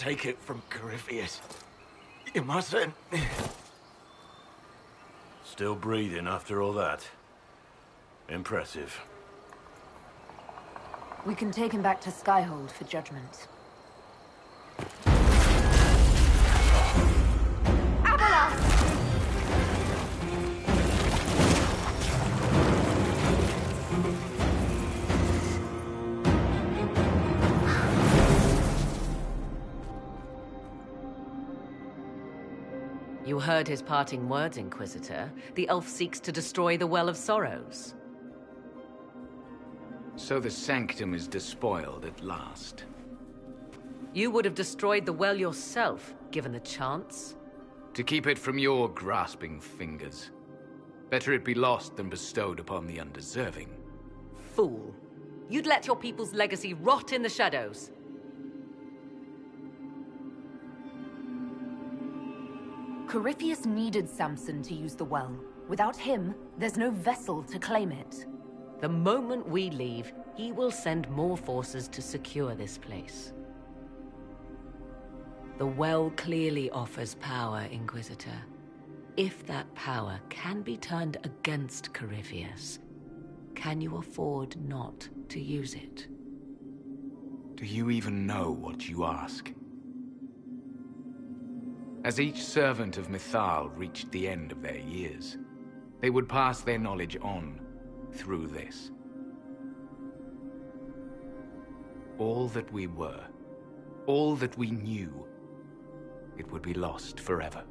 take it from Corypheus. You mustn't. Still breathing after all that? Impressive. We can take him back to Skyhold for judgment. You heard his parting words, Inquisitor. The elf seeks to destroy the Well of Sorrows. So the Sanctum is despoiled at last. You would have destroyed the well yourself, given the chance. To keep it from your grasping fingers. Better it be lost than bestowed upon the undeserving. Fool. You'd let your people's legacy rot in the shadows. Corypheus needed Samson to use the well. Without him, there's no vessel to claim it. The moment we leave, he will send more forces to secure this place. The well clearly offers power, Inquisitor. If that power can be turned against Corypheus, can you afford not to use it? Do you even know what you ask? As each servant of Mythal reached the end of their years, they would pass their knowledge on through this. All that we were, all that we knew, it would be lost forever.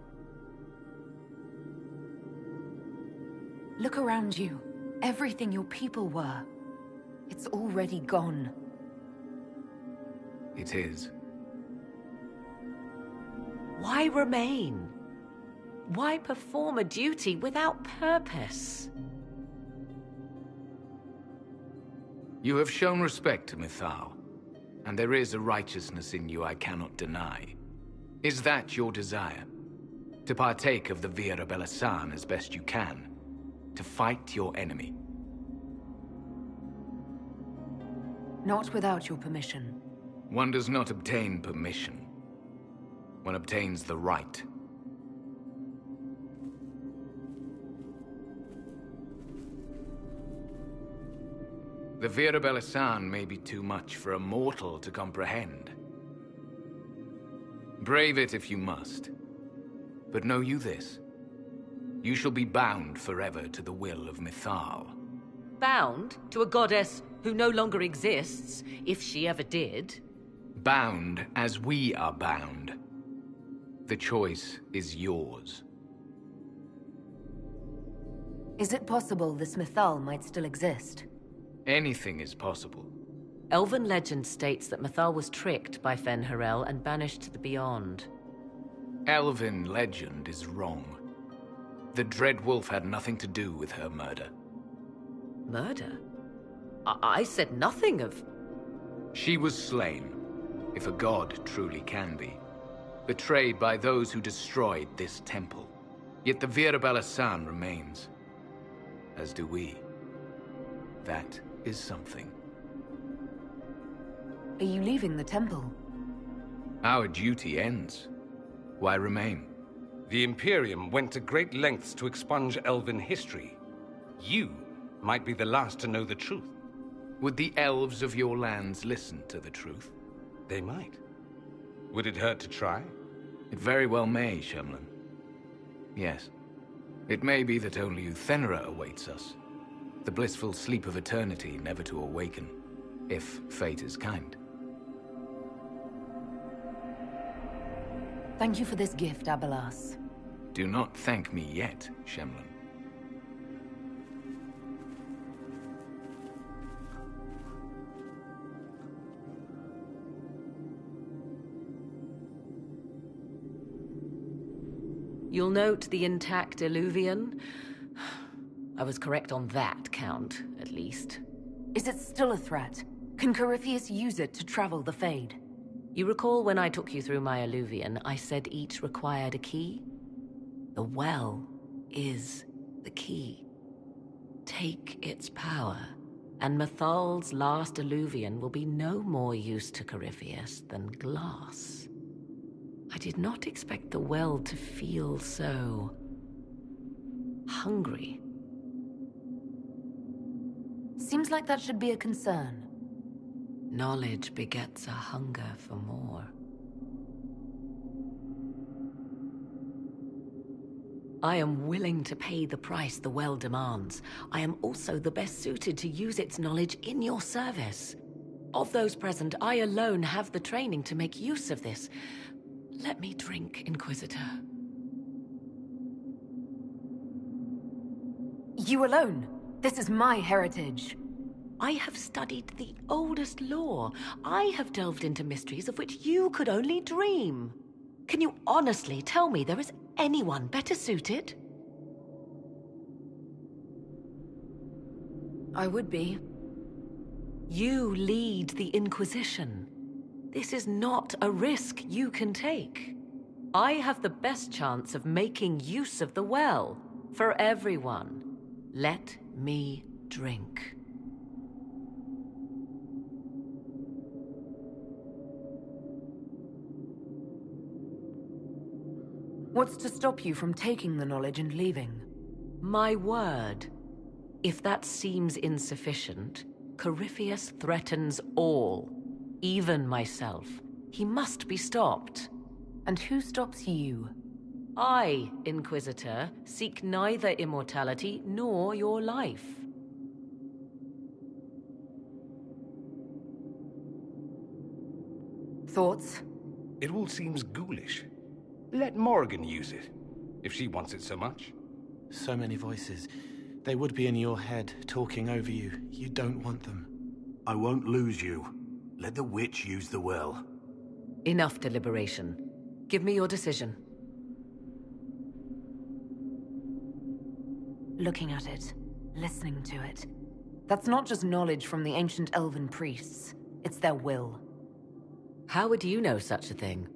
Look around you. Everything your people were. It's already gone. It is. Why remain? Why perform a duty without purpose? You have shown respect to Mythal, and there is a righteousness in you I cannot deny. Is that your desire? To partake of the Vira Belasan as best you can? To fight your enemy? Not without your permission. One does not obtain permission. One obtains the right. The Vira Belasan may be too much for a mortal to comprehend. Brave it if you must. But know you this. You shall be bound forever to the will of Mythal. Bound to a goddess who no longer exists, if she ever did. Bound as we are bound. The choice is yours. Is it possible this Mythal might still exist? Anything is possible. Elven legend states that Mythal was tricked by Fen-Harel and banished to the Beyond. Elven legend is wrong. The Dread Wolf had nothing to do with her murder. Murder? I said nothing of... She was slain, if a god truly can be. Betrayed by those who destroyed this temple. Yet the Vira Belasan remains. As do we. That is something. Are you leaving the temple? Our duty ends. Why remain? The Imperium went to great lengths to expunge Elven history. You might be the last to know the truth. Would the elves of your lands listen to the truth? They might. Would it hurt to try? It very well may, Shemlin. Yes. It may be that only Uthenera awaits us. The blissful sleep of eternity never to awaken, if fate is kind. Thank you for this gift, Abelas. Do not thank me yet, Shemlin. You'll note the intact Illuvian. I was correct on that count, at least. Is it still a threat? Can Corypheus use it to travel the Fade? You recall when I took you through my Illuvian, I said each required a key? The well is the key. Take its power, and Mythal's last Illuvian will be no more use to Corypheus than glass. I did not expect the well to feel so hungry. Seems like that should be a concern. Knowledge begets a hunger for more. I am willing to pay the price the well demands. I am also the best suited to use its knowledge in your service. Of those present, I alone have the training to make use of this. Let me drink, Inquisitor. You alone? This is my heritage. I have studied the oldest lore. I have delved into mysteries of which you could only dream. Can you honestly tell me there is anyone better suited? I would be. You lead the Inquisition. This is not a risk you can take. I have the best chance of making use of the well for everyone. Let me drink. What's to stop you from taking the knowledge and leaving? My word. If that seems insufficient, Corypheus threatens all, even myself. He must be stopped. And who stops you? I, Inquisitor, seek neither immortality nor your life. Thoughts? It all seems ghoulish. Let Morrigan use it, if she wants it so much. So many voices. They would be in your head, talking over you. You don't want them. I won't lose you. Let the witch use the well. Enough deliberation. Give me your decision. Looking at it, listening to it. That's not just knowledge from the ancient elven priests. It's their will. How would you know such a thing?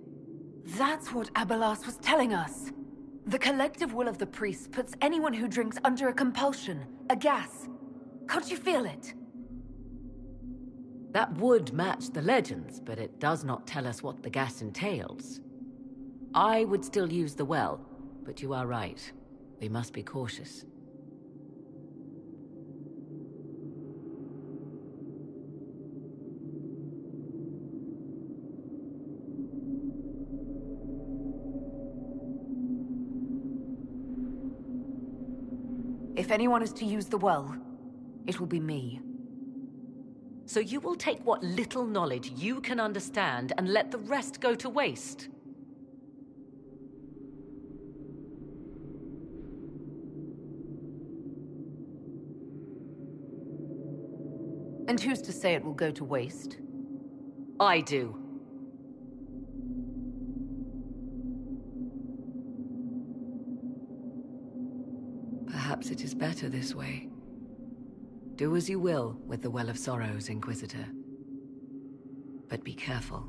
That's what Abelas was telling us. The collective will of the priests puts anyone who drinks under a compulsion, a gas. Can't you feel it? That would match the legends, but it does not tell us what the gas entails. I would still use the well, but you are right. We must be cautious. If anyone is to use the well, it will be me. So you will take what little knowledge you can understand and let the rest go to waste? And who's to say it will go to waste? I do. Perhaps it is better this way. Do as you will with the Well of Sorrows, Inquisitor. But be careful.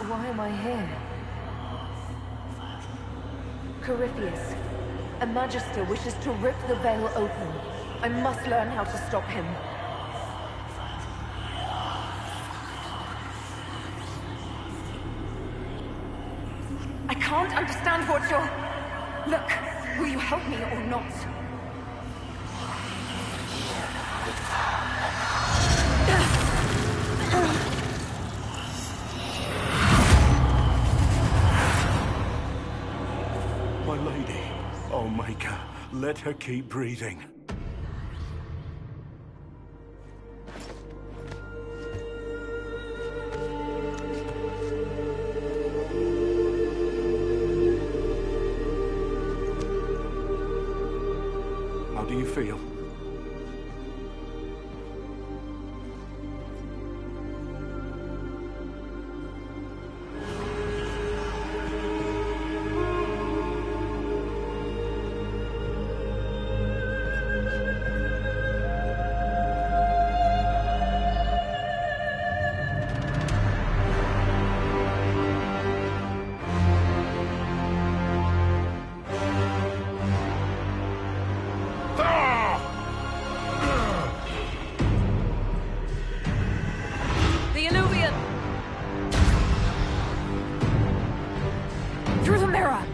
Why am I here? Corypheus, a Magister wishes to rip the veil open. I must learn how to stop him. I can't understand what you're... Look, will you help me or not? My lady, oh Maker, let her keep breathing. How do you feel? The Illuvian! Through the mirror!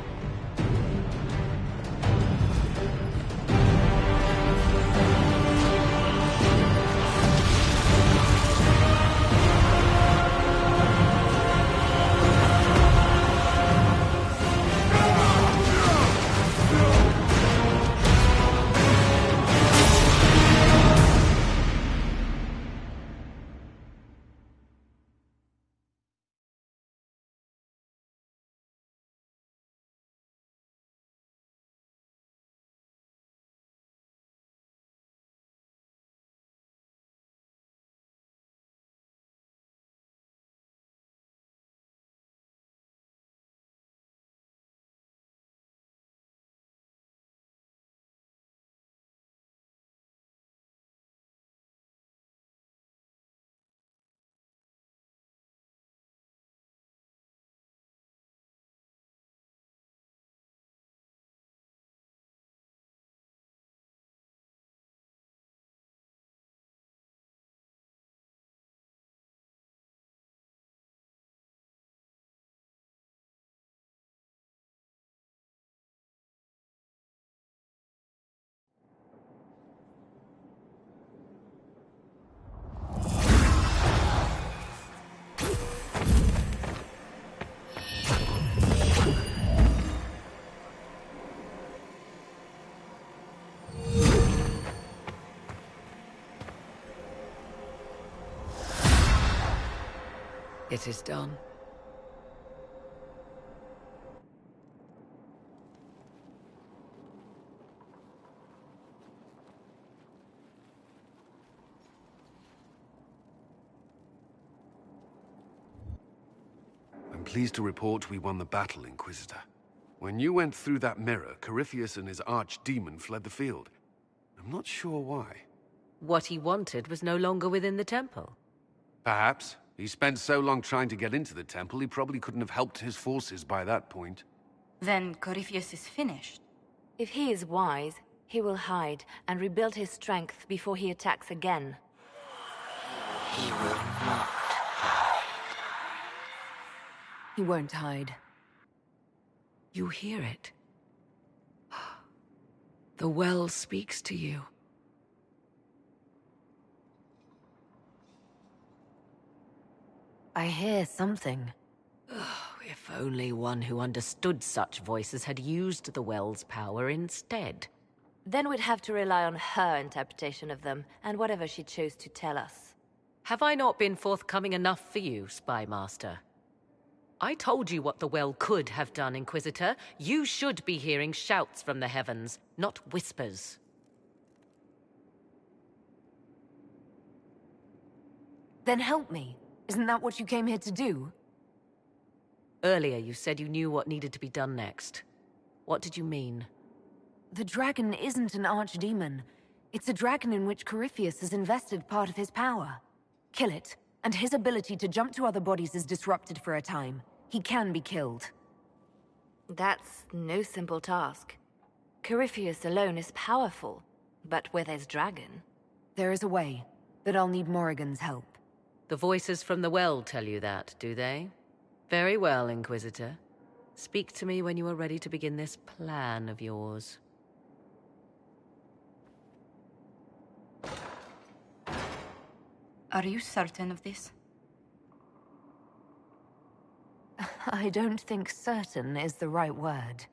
It is done. I'm pleased to report we won the battle, Inquisitor. When you went through that mirror, Corypheus and his archdemon fled the field. I'm not sure why. What he wanted was no longer within the temple. Perhaps. He spent so long trying to get into the temple, he probably couldn't have helped his forces by that point. Then Corypheus is finished. If he is wise, he will hide and rebuild his strength before he attacks again. He will not. He won't hide. You hear it. The well speaks to you. I hear something. If only one who understood such voices had used the well's power instead. Then we'd have to rely on her interpretation of them, and whatever she chose to tell us. Have I not been forthcoming enough for you, Spy Master? I told you what the well could have done, Inquisitor. You should be hearing shouts from the heavens, not whispers. Then help me. Isn't that what you came here to do? Earlier you said you knew what needed to be done next. What did you mean? The dragon isn't an archdemon. It's a dragon in which Corypheus has invested part of his power. Kill it, and his ability to jump to other bodies is disrupted for a time. He can be killed. That's no simple task. Corypheus alone is powerful, but with his dragon... There is a way, but I'll need Morrigan's help. The voices from the well tell you that, do they? Very well, Inquisitor. Speak to me when you are ready to begin this plan of yours. Are you certain of this? I don't think certain is the right word.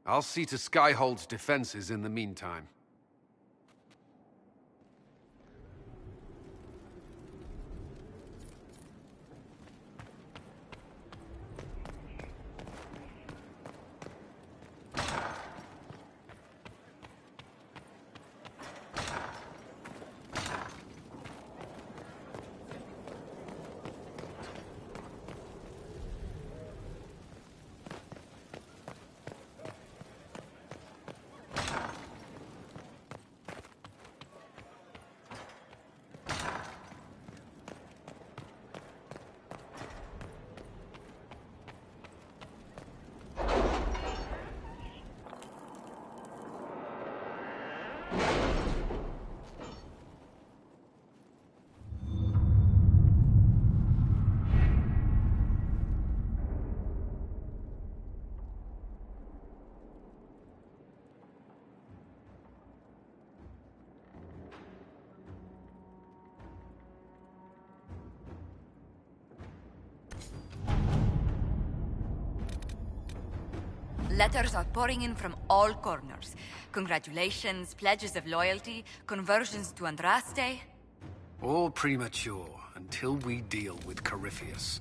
I'll see to Skyhold's defenses in the meantime. Letters are pouring in from all corners. Congratulations, pledges of loyalty, conversions to Andraste. All premature until we deal with Corypheus.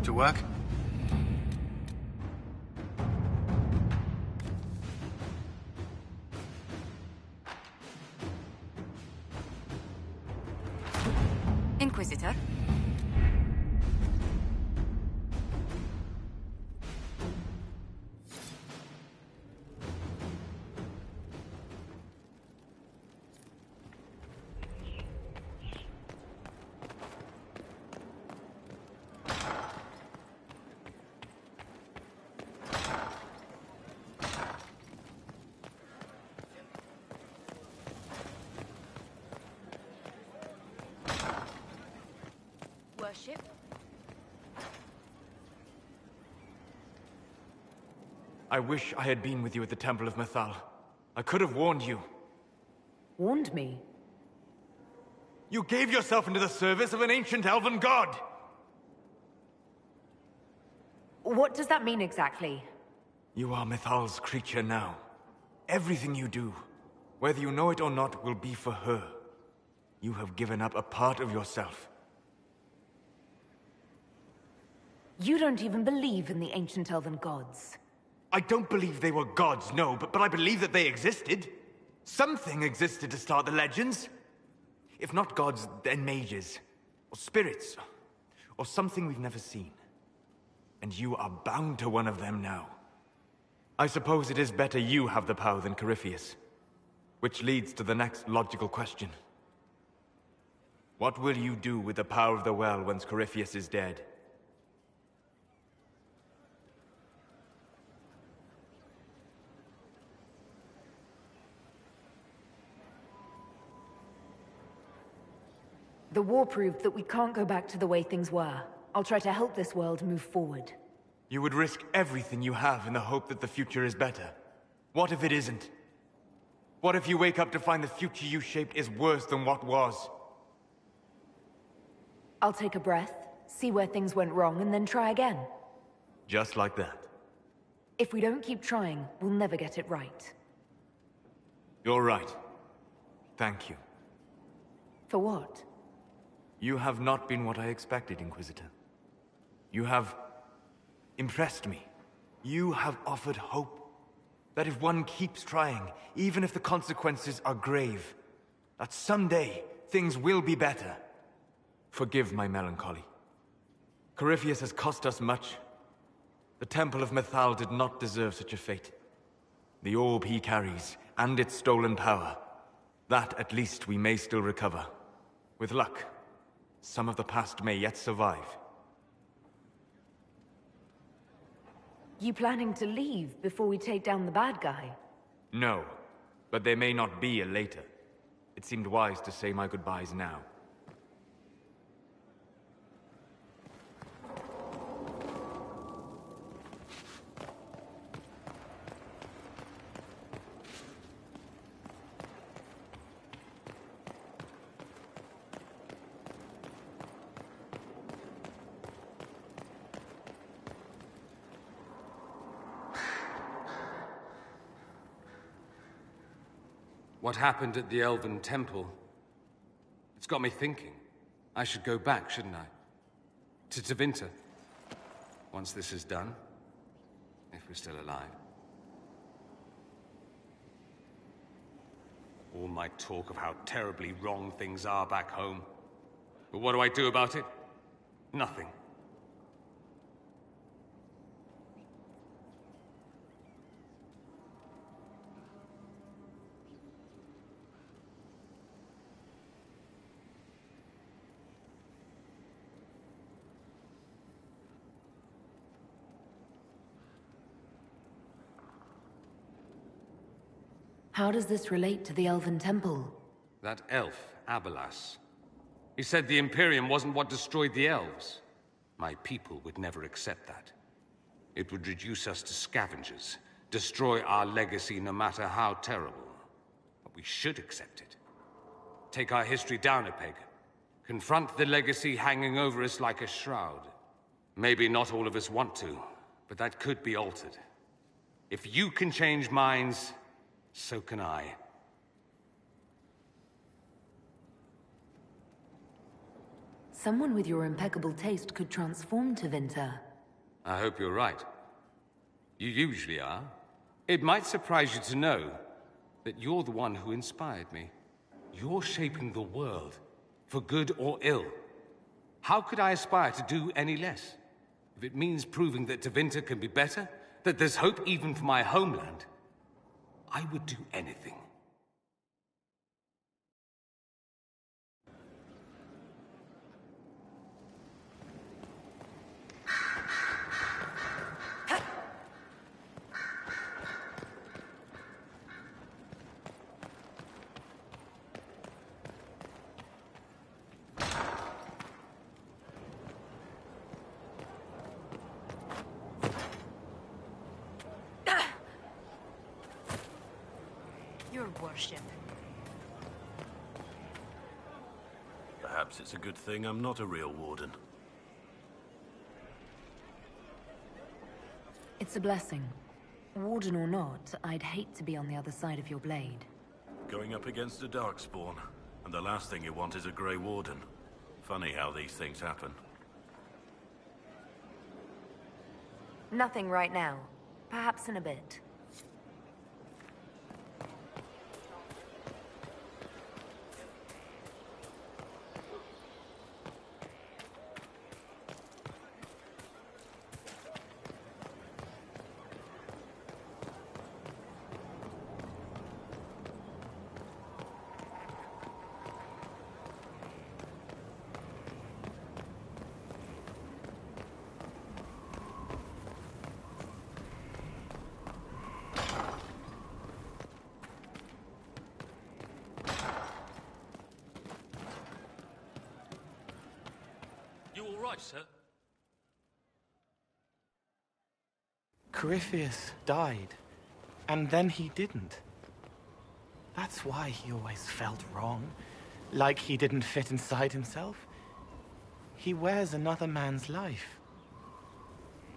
To work? Inquisitor? Worship? I wish I had been with you at the Temple of Mythal. I could have warned you. Warned me? You gave yourself into the service of an ancient elven god! What does that mean exactly? You are Mythal's creature now. Everything you do, whether you know it or not, will be for her. You have given up a part of yourself. You don't even believe in the ancient elven gods. I don't believe they were gods, no, but I believe that they existed. Something existed to start the legends. If not gods, then mages. Or spirits. Or something we've never seen. And you are bound to one of them now. I suppose it is better you have the power than Corypheus. Which leads to the next logical question. What will you do with the power of the well once Corypheus is dead? The war proved that we can't go back to the way things were. I'll try to help this world move forward. You would risk everything you have in the hope that the future is better. What if it isn't? What if you wake up to find the future you shaped is worse than what was? I'll take a breath, see where things went wrong, and then try again. Just like that. If we don't keep trying, we'll never get it right. You're right. Thank you. For what? You have not been what I expected, Inquisitor. You have impressed me. You have offered hope. That if one keeps trying, even if the consequences are grave, that someday things will be better. Forgive my melancholy. Corypheus has cost us much. The Temple of Mythal did not deserve such a fate. The orb he carries, and its stolen power, that at least we may still recover. With luck, some of the past may yet survive. You planning to leave before we take down the bad guy? No, but there may not be a later. It seemed wise to say my goodbyes now. What happened at the Elven Temple? It's got me thinking. I should go back, shouldn't I? To Tevinter. Once this is done. If we're still alive. All my talk of how terribly wrong things are back home. But what do I do about it? Nothing. How does this relate to the Elven Temple? That elf, Abelas. He said the Imperium wasn't what destroyed the elves. My people would never accept that. It would reduce us to scavengers, destroy our legacy no matter how terrible. But we should accept it. Take our history down a peg. Confront the legacy hanging over us like a shroud. Maybe not all of us want to, but that could be altered. If you can change minds, so can I. Someone with your impeccable taste could transform Tevinter. I hope you're right. You usually are. It might surprise you to know that you're the one who inspired me. You're shaping the world, for good or ill. How could I aspire to do any less? If it means proving that Tevinter can be better, that there's hope even for my homeland, I would do anything. Your worship. Perhaps it's a good thing I'm not a real warden. It's a blessing. Warden or not, I'd hate to be on the other side of your blade. Going up against a Darkspawn, and the last thing you want is a Grey Warden. Funny how these things happen. Nothing right now. Perhaps in a bit. You all right, sir? Corypheus died, and then he didn't. That's why he always felt wrong, like he didn't fit inside himself. He wears another man's life.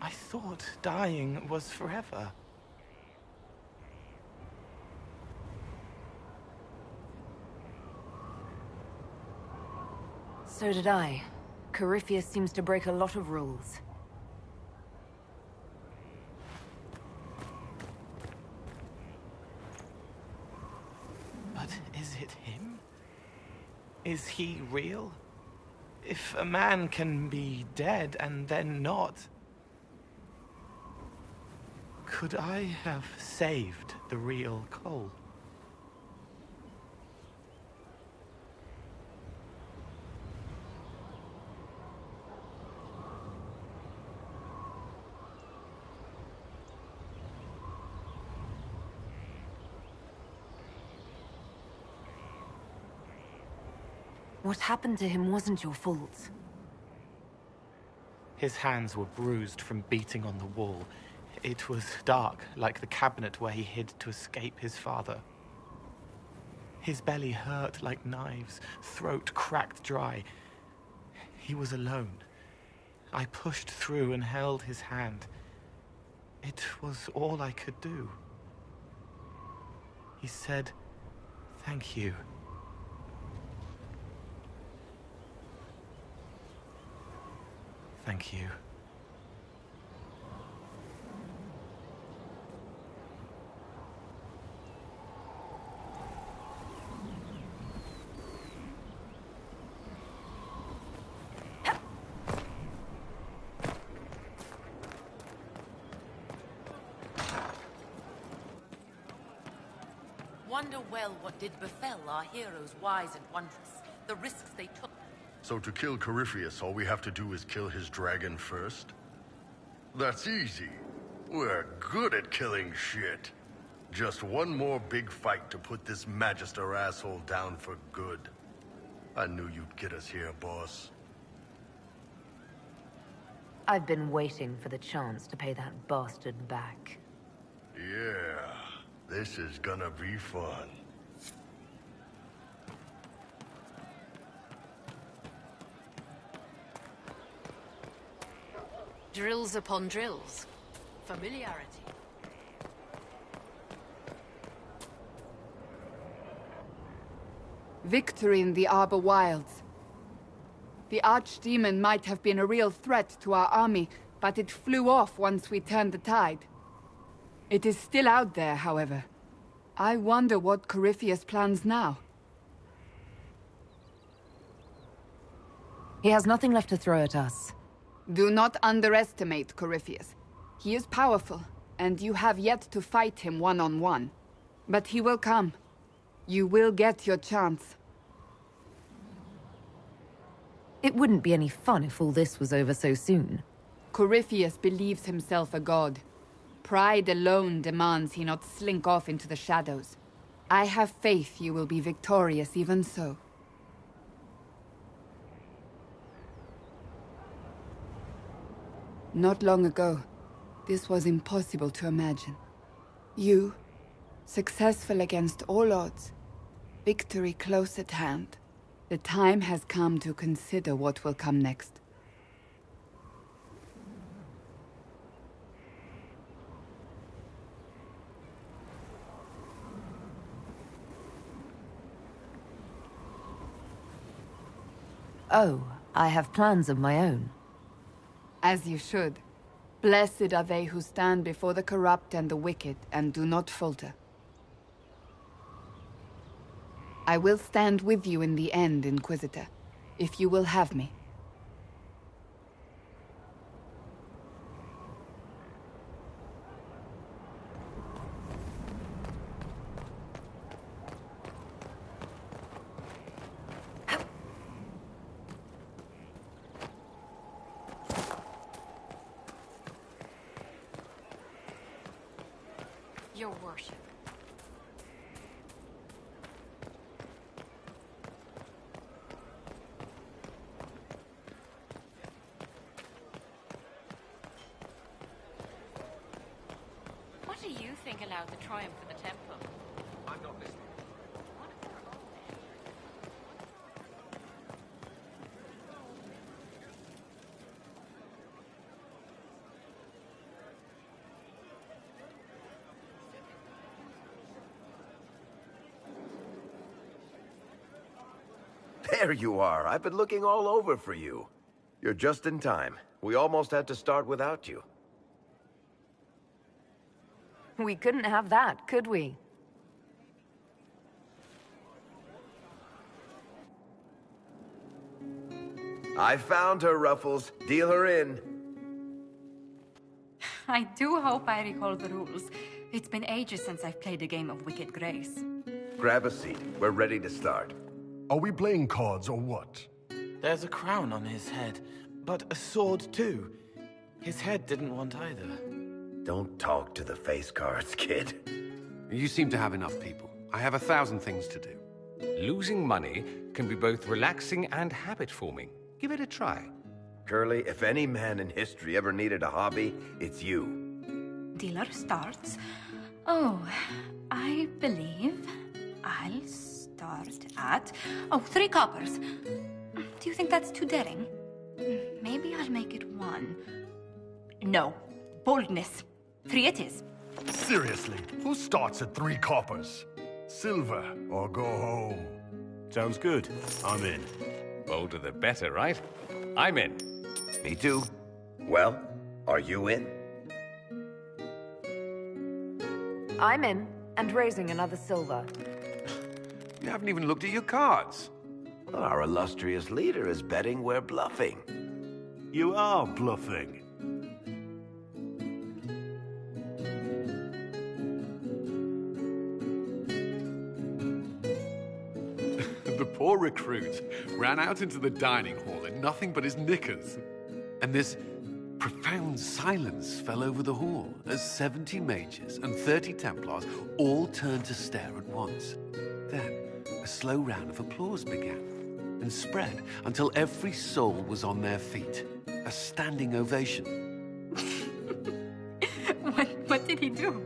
I thought dying was forever. So did I. Corypheus seems to break a lot of rules. But is it him? Is he real? If a man can be dead and then not... Could I have saved the real Cole? What happened to him wasn't your fault. His hands were bruised from beating on the wall. It was dark, like the cabinet where he hid to escape his father. His belly hurt like knives, throat cracked dry. He was alone. I pushed through and held his hand. It was all I could do. He said, "Thank you." Thank you. Wonder well what did befell our heroes wise and wondrous, the risks they took. So to kill Corypheus, all we have to do is kill his dragon first? That's easy. We're good at killing shit. Just one more big fight to put this Magister asshole down for good. I knew you'd get us here, boss. I've been waiting for the chance to pay that bastard back. Yeah, this is gonna be fun. Drills upon drills. Familiarity. Victory in the Arbor Wilds. The Archdemon might have been a real threat to our army, but it flew off once we turned the tide. It is still out there, however. I wonder what Corypheus plans now. He has nothing left to throw at us. Do not underestimate Corypheus. He is powerful, and you have yet to fight him one-on-one. But he will come. You will get your chance. It wouldn't be any fun if all this was over so soon. Corypheus believes himself a god. Pride alone demands he not slink off into the shadows. I have faith you will be victorious even so. Not long ago, this was impossible to imagine. You, successful against all odds, victory close at hand. The time has come to consider what will come next. Oh, I have plans of my own. As you should. Blessed are they who stand before the corrupt and the wicked, and do not falter. I will stand with you in the end, Inquisitor, if you will have me. Your worship. What do you think allowed the triumph of the Temple? I'm not listening. There you are. I've been looking all over for you. You're just in time. We almost had to start without you. We couldn't have that, could we? I found her, Ruffles. Deal her in. I do hope I recall the rules. It's been ages since I've played a game of Wicked Grace. Grab a seat. We're ready to start. Are we playing cards or what? There's a crown on his head, but a sword too. His head didn't want either. Don't talk to the face cards, kid. You seem to have enough people. I have 1,000 things to do. Losing money can be both relaxing and habit-forming. Give it a try. Curly, if any man in history ever needed a hobby, it's you. Dealer starts. Oh, I believe I'll start at... Oh, 3 coppers. Do you think that's too daring? Maybe I'll make it 1. No. Boldness. 3 it is. Seriously, who starts at 3 coppers? Silver or go home? Sounds good. I'm in. Bolder the better, right? I'm in. Me too. Well, are you in? I'm in, and raising another silver. You haven't even looked at your cards. Well, our illustrious leader is betting we're bluffing. You are bluffing. The poor recruit ran out into the dining hall in nothing but his knickers. And this profound silence fell over the hall as 70 mages and 30 Templars all turned to stare at once. Then, a slow round of applause began. and spread until every soul was on their feet. A standing ovation. What did he do?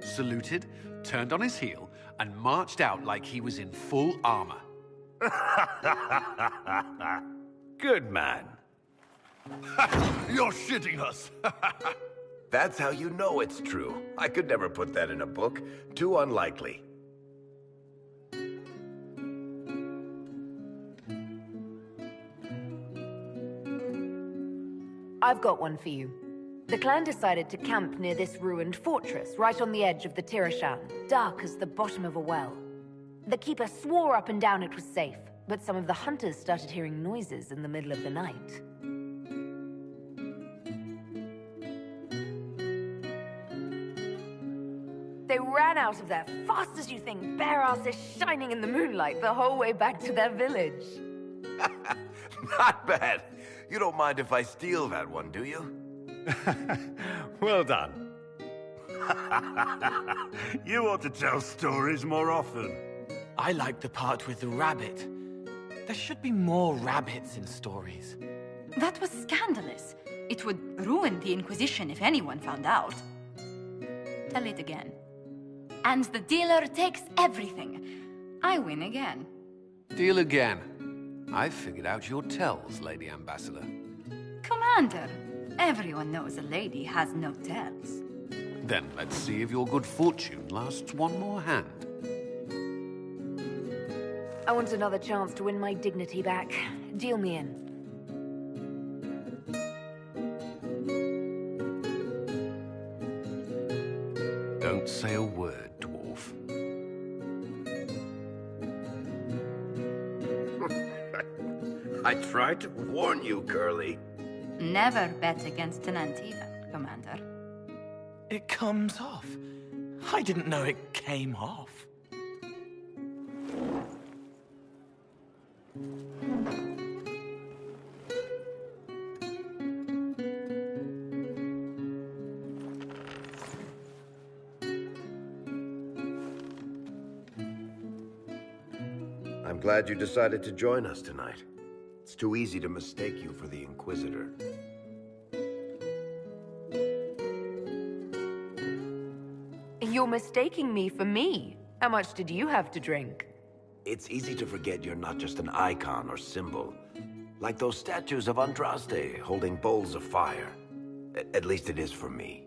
Saluted, turned on his heel, and marched out like he was in full armor. Good man. You're shitting us. That's how you know it's true. I could never put that in a book. Too unlikely. I've got one for you. The clan decided to camp near this ruined fortress, right on the edge of the Tirashan, dark as the bottom of a well. The keeper swore up and down it was safe, but some of the hunters started hearing noises in the middle of the night. They ran out of there fast as you think, bare asses shining in the moonlight the whole way back to their village. Not bad. You don't mind if I steal that one, do you? Well done. You ought to tell stories more often. I like the part with the rabbit. There should be more rabbits in stories. That was scandalous. It would ruin the Inquisition if anyone found out. Tell it again. And the dealer takes everything. I win again. Deal again. I've figured out your tells, Lady Ambassador. Commander, everyone knows a lady has no tells. Then let's see if your good fortune lasts one more hand. I want another chance to win my dignity back. Deal me in. Don't say a word, dwarf. I tried to warn you, Curly. Never bet against an Antiva, Commander. It comes off. I didn't know it came off. I'm glad you decided to join us tonight. It's too easy to mistake you for the Inquisitor. You're mistaking me for me. How much did you have to drink? It's easy to forget you're not just an icon or symbol. Like those statues of Andraste holding bowls of fire. At least it is for me.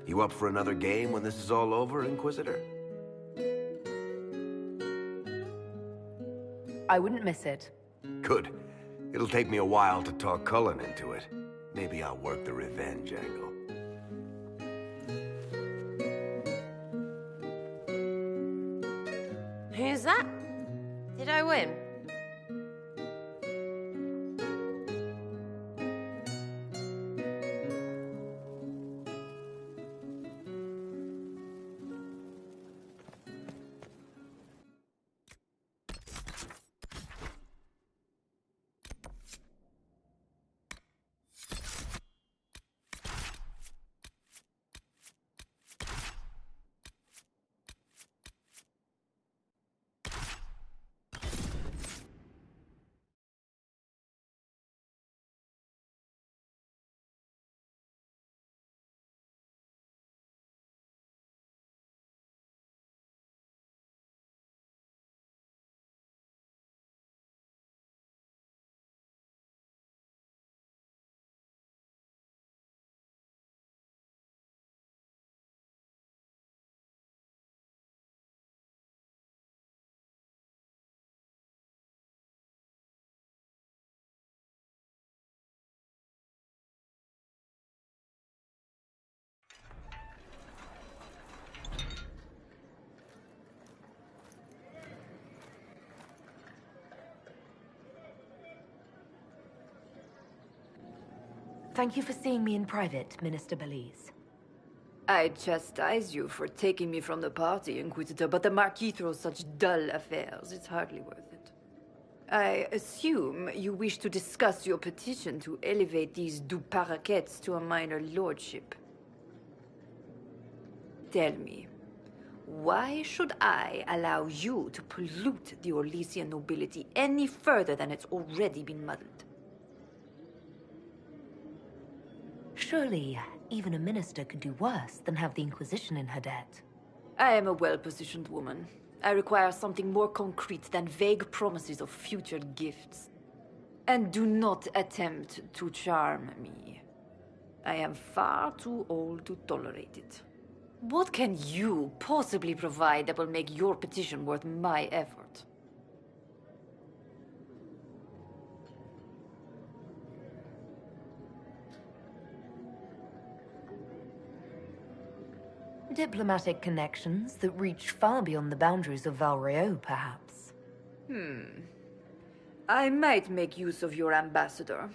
You up for another game when this is all over, Inquisitor? I wouldn't miss it. Good. It'll take me a while to talk Cullen into it. Maybe I'll work the revenge angle. Who's that? Did I win? Thank you for seeing me in private, Minister Belize. I chastise you for taking me from the party, Inquisitor, but the Marquis throws such dull affairs. It's hardly worth it. I assume you wish to discuss your petition to elevate these Duparaquets to a minor lordship. Tell me, Why should I allow you to pollute the Orlesian nobility any further than it's already been muddled? Surely, even a minister could do worse than have the Inquisition in her debt. I am a well-positioned woman. I require something more concrete than vague promises of future gifts. And do not attempt to charm me. I am far too old to tolerate it. What can you possibly provide that will make your petition worth my effort? Diplomatic connections that reach far beyond the boundaries of Valreo, perhaps. I might make use of your ambassador.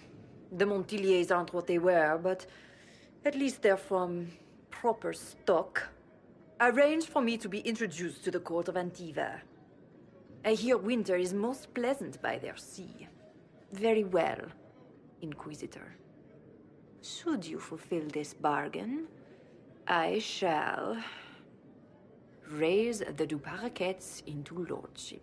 The Montiliers aren't what they were, but at least they're from proper stock. Arrange for me to be introduced to the court of Antiva. I hear winter is most pleasant by their sea. Very well, Inquisitor. Should you fulfill this bargain, I shall raise the du Paraquets into lordship.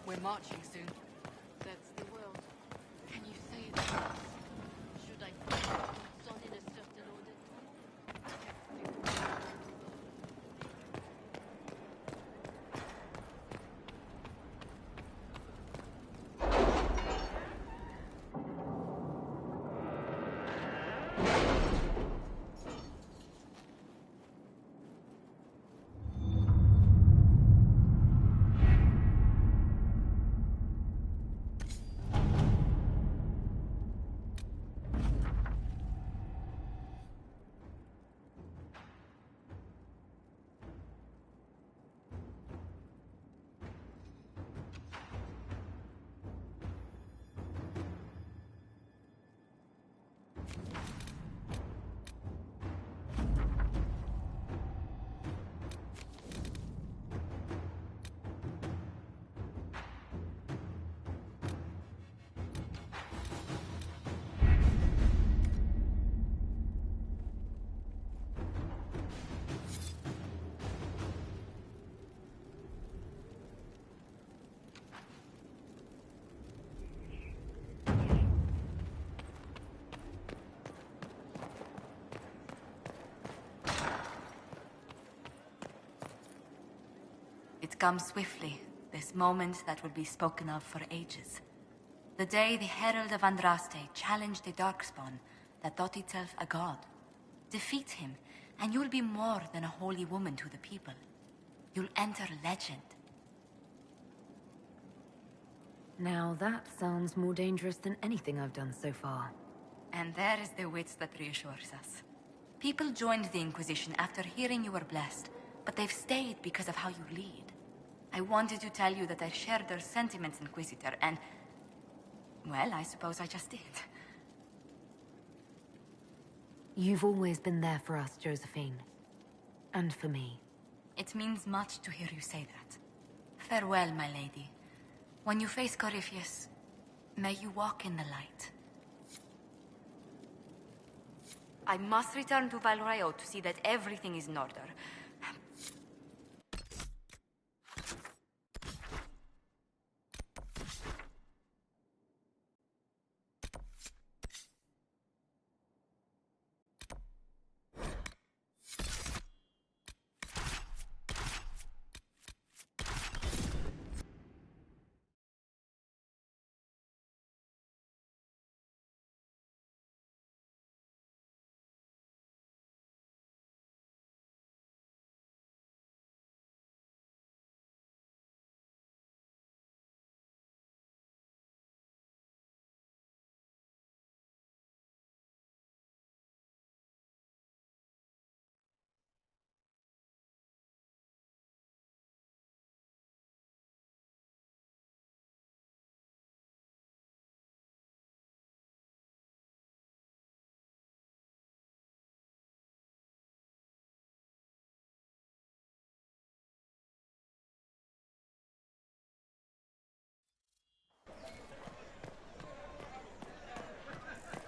We're marching soon. That's the world. Can you say that? Should I put boots on in a certain order? It comes swiftly, this moment that will be spoken of for ages. The day the Herald of Andraste challenged a Darkspawn that thought itself a god. Defeat him, and you'll be more than a holy woman to the people. You'll enter legend. Now that sounds more dangerous than anything I've done so far. And there is the wit that reassures us. People joined the Inquisition after hearing you were blessed, but they've stayed because of how you lead. I wanted to tell you that I shared their sentiments, Inquisitor, and... well, I suppose I just did. You've always been there for us, Josephine. And for me. It means much to hear you say that. Farewell, my lady. When you face Corypheus, may you walk in the light. I must return to Val Royeaux to see that everything is in order.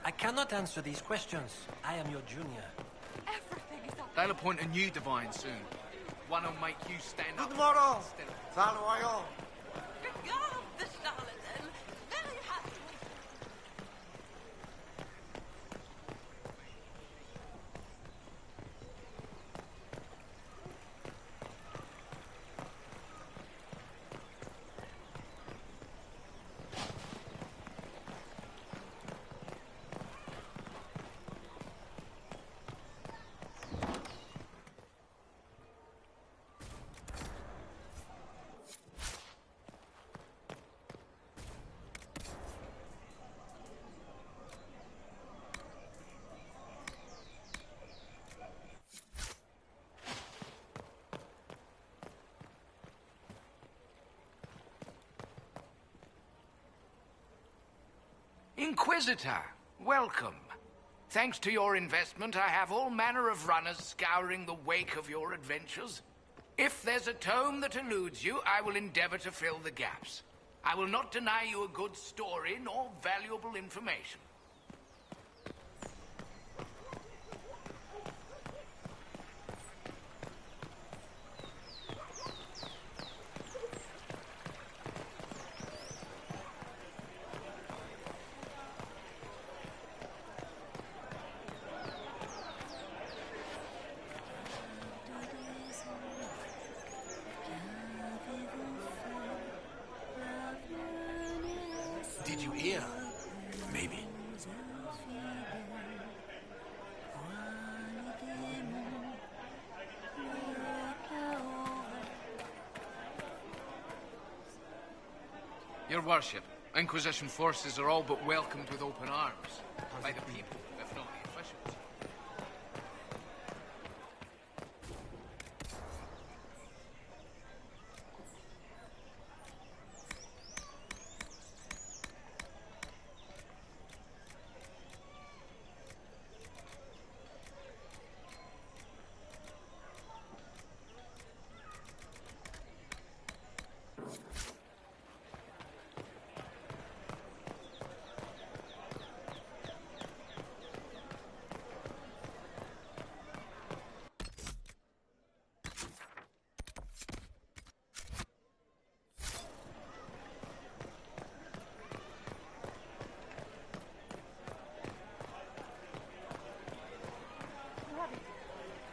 I cannot answer these questions. I am your junior. They'll appoint a new divine soon. One who'll make you stand up. Good morrow, instead of- Val Royeaux. Regard the charlatan. Very happy. Inquisitor, welcome. Thanks to your investment, I have all manner of runners scouring the wake of your adventures. If there's a tome that eludes you, I will endeavor to fill the gaps. I will not deny you a good story nor valuable information. Did you hear? Maybe. Your worship, Inquisition forces are all but welcomed with open arms. By the people, if not the officials.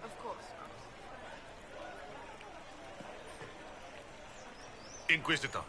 Of course. Inquisitor.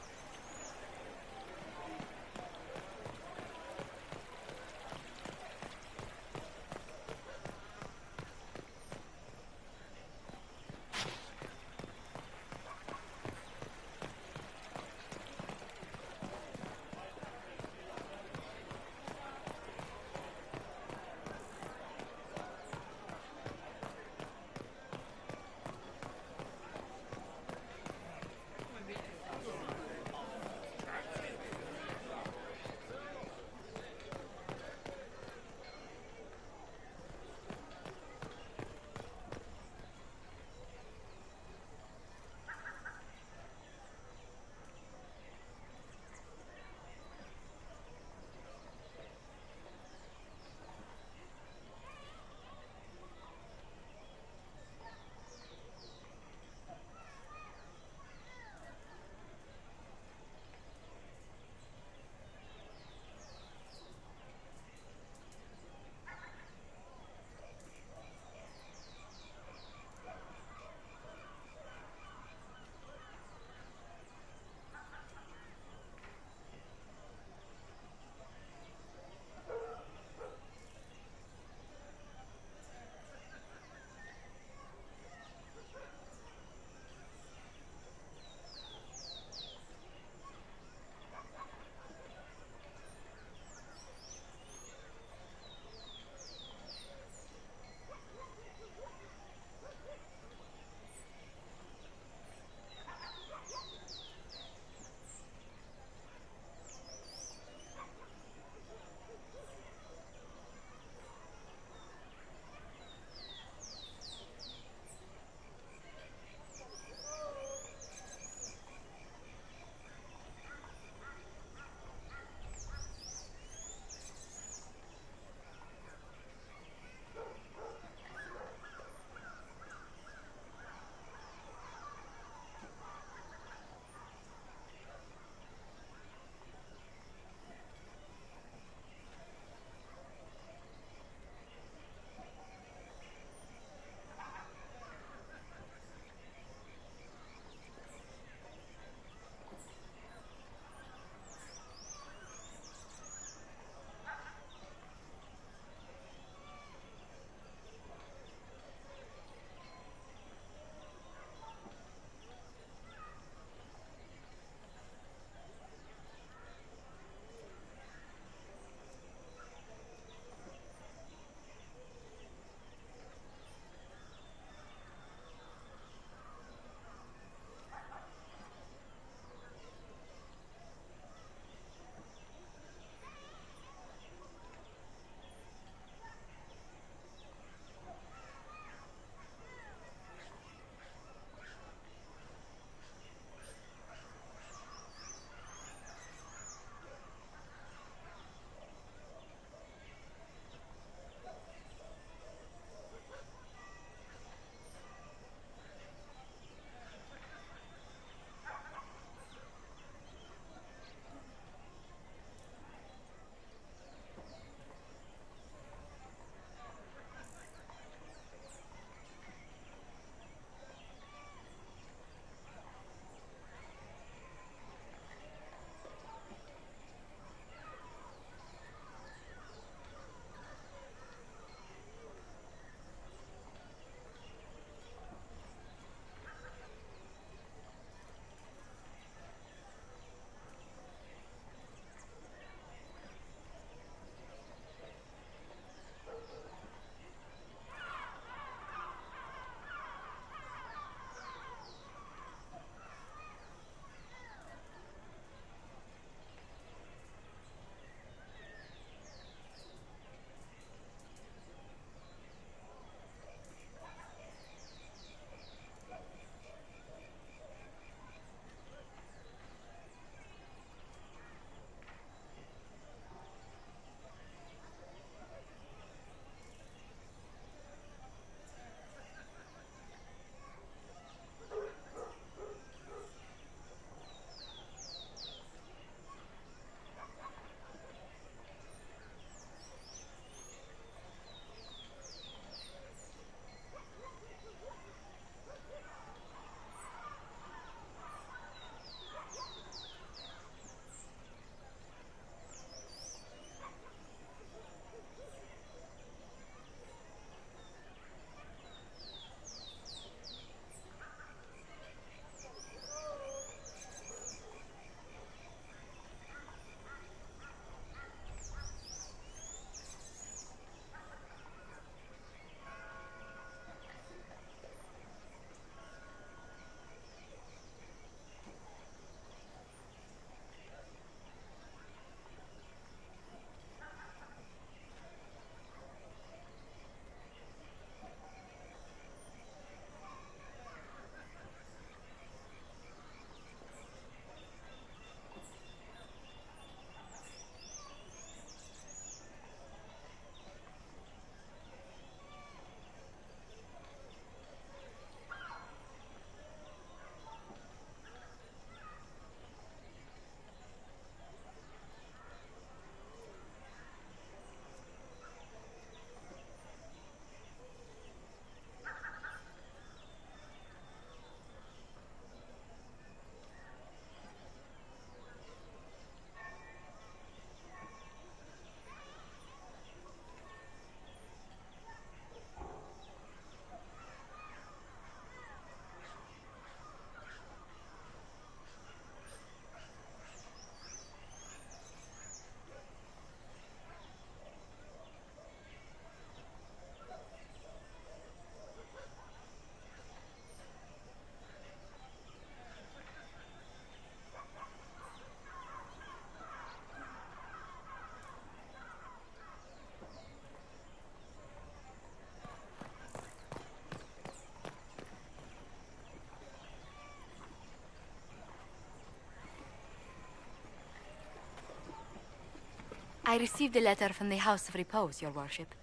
I received a letter from the House of Repose, Your Worship.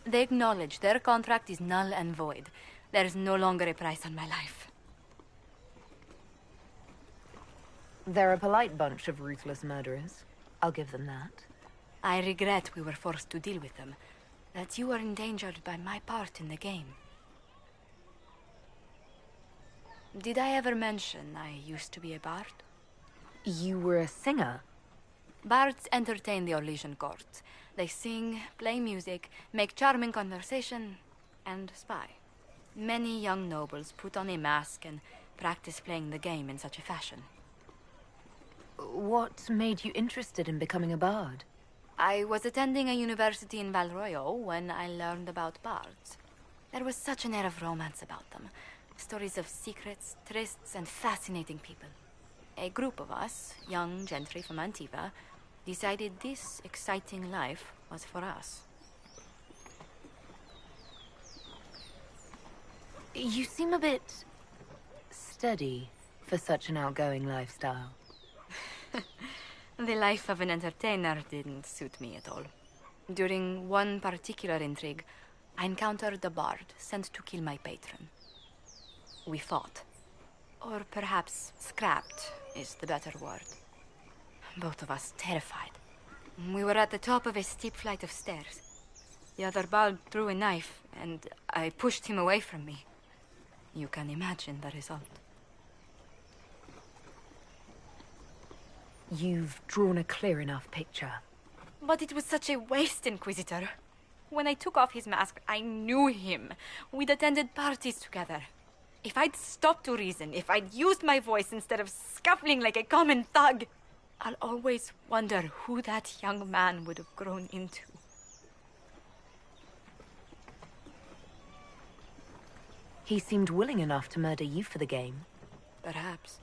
They acknowledge their contract is null and void. There is no longer a price on my life. They're a polite bunch of ruthless murderers. I'll give them that. I regret we were forced to deal with them, that you were endangered by my part in the game. Did I ever mention I used to be a bard? You were a singer? Bards entertain the Orlesian court. They sing, play music, make charming conversation, and spy. Many young nobles put on a mask and practice playing the game in such a fashion. What made you interested in becoming a bard? I was attending a university in Val Royeaux when I learned about bards. There was such an air of romance about them. Stories of secrets, trysts, and fascinating people. A group of us, young gentry from Antiva, decided this exciting life was for us. You seem a bit steady for such an outgoing lifestyle. The life of an entertainer didn't suit me at all. During one particular intrigue, I encountered a bard sent to kill my patron. We fought. Or perhaps scrapped is the better word. Both of us terrified. We were at the top of a steep flight of stairs. The other bard drew a knife, and I pushed him away from me. You can imagine the result. You've drawn a clear enough picture. But it was such a waste, Inquisitor. When I took off his mask, I knew him. We'd attended parties together. If I'd stopped to reason, if I'd used my voice instead of scuffling like a common thug, I'll always wonder who that young man would have grown into. He seemed willing enough to murder you for the game. Perhaps.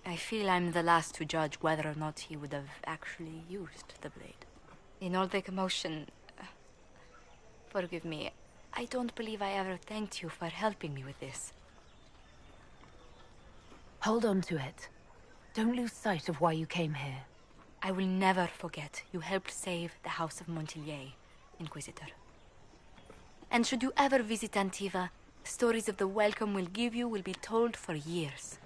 I feel I'm the last to judge whether or not he would have actually used the blade. In all the commotion... forgive me, I don't believe I ever thanked you for helping me with this. Hold on to it. Don't lose sight of why you came here. I will never forget you helped save the House of Montilyet, Inquisitor. And should you ever visit Antiva, stories of the welcome we'll give you will be told for years.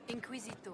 Inquisitor.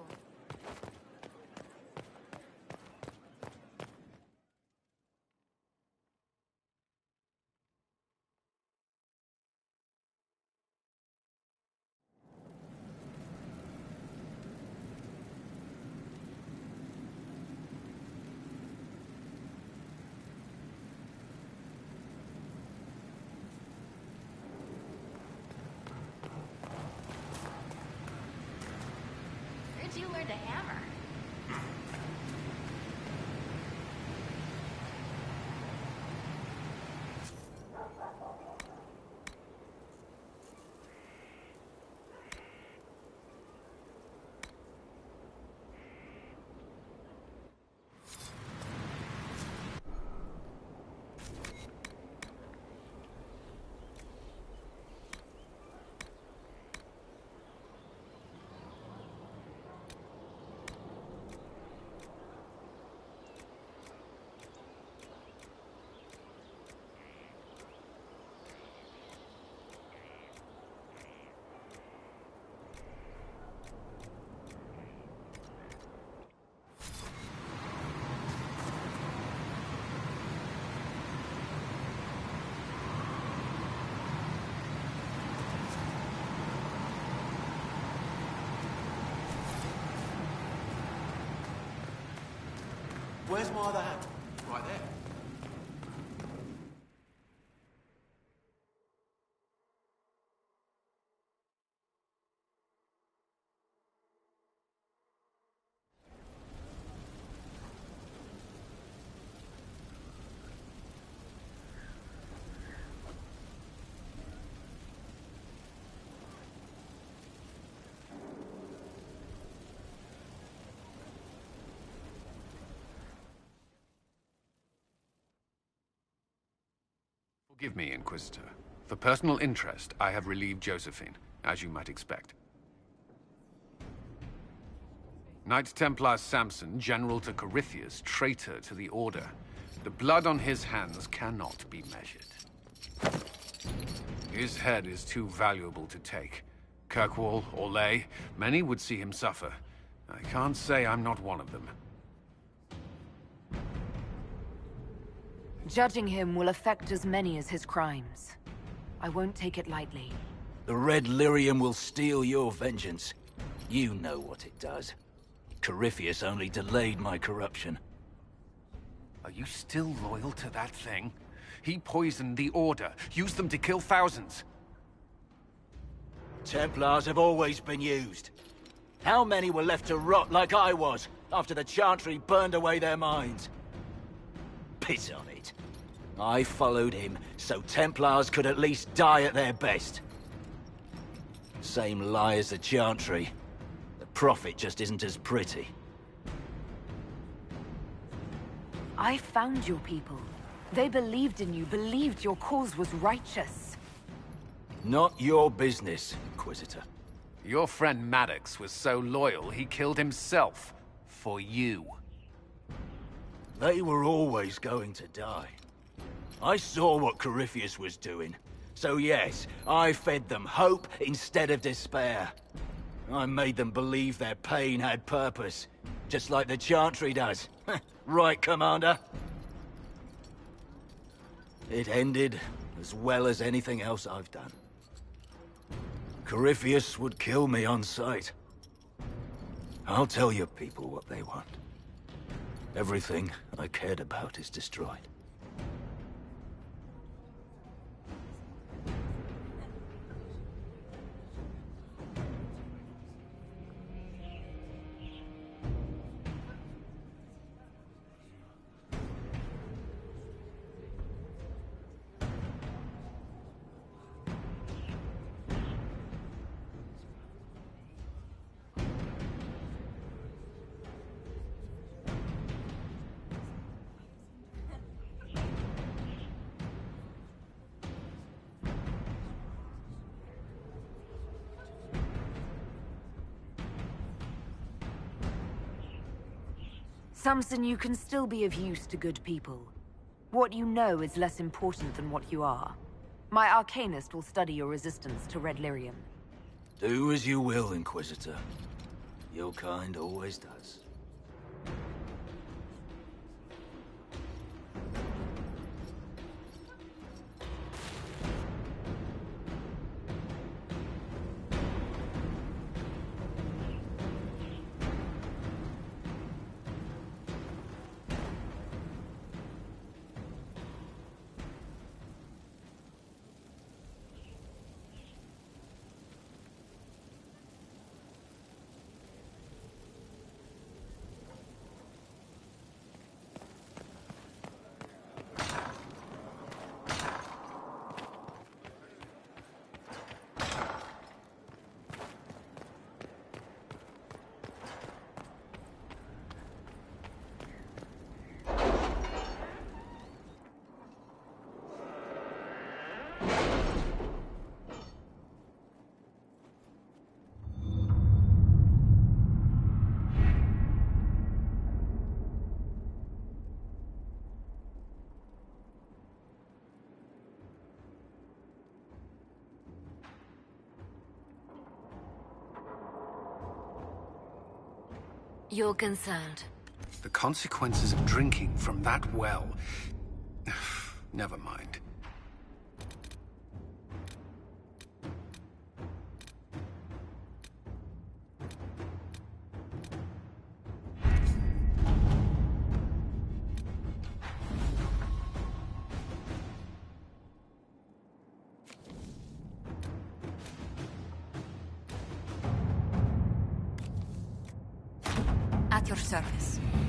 Where'd you learn to hammer? Where's my other hand? Right there. Forgive me, Inquisitor. For personal interest, I have relieved Josephine, as you might expect. Knight Templar Samson, General to Corypheus, traitor to the Order. The blood on his hands cannot be measured. His head is too valuable to take. Kirkwall, Orlais, many would see him suffer. I can't say I'm not one of them. Judging him will affect as many as his crimes. I won't take it lightly. The Red Lyrium will steal your vengeance. You know what it does. Corypheus only delayed my corruption. Are you still loyal to that thing? He poisoned the Order, used them to kill thousands. Templars have always been used. How many were left to rot like I was, after the Chantry burned away their minds? Piss on it. I followed him, so Templars could at least die at their best. Same lie as the Chantry. The Prophet just isn't as pretty. I found your people. They believed in you, believed your cause was righteous. Not your business, Inquisitor. Your friend Maddox was so loyal, he killed himself. For you. They were always going to die. I saw what Corypheus was doing. So yes, I fed them hope instead of despair. I made them believe their pain had purpose, just like the Chantry does. Right, Commander? It ended as well as anything else I've done. Corypheus would kill me on sight. I'll tell your people what they want. Everything I cared about is destroyed. Samson, you can still be of use to good people. What you know is less important than what you are. My Arcanist will study your resistance to Red Lyrium. Do as you will, Inquisitor. Your kind always does. You're concerned. The consequences of drinking from that well... Never mind. your service.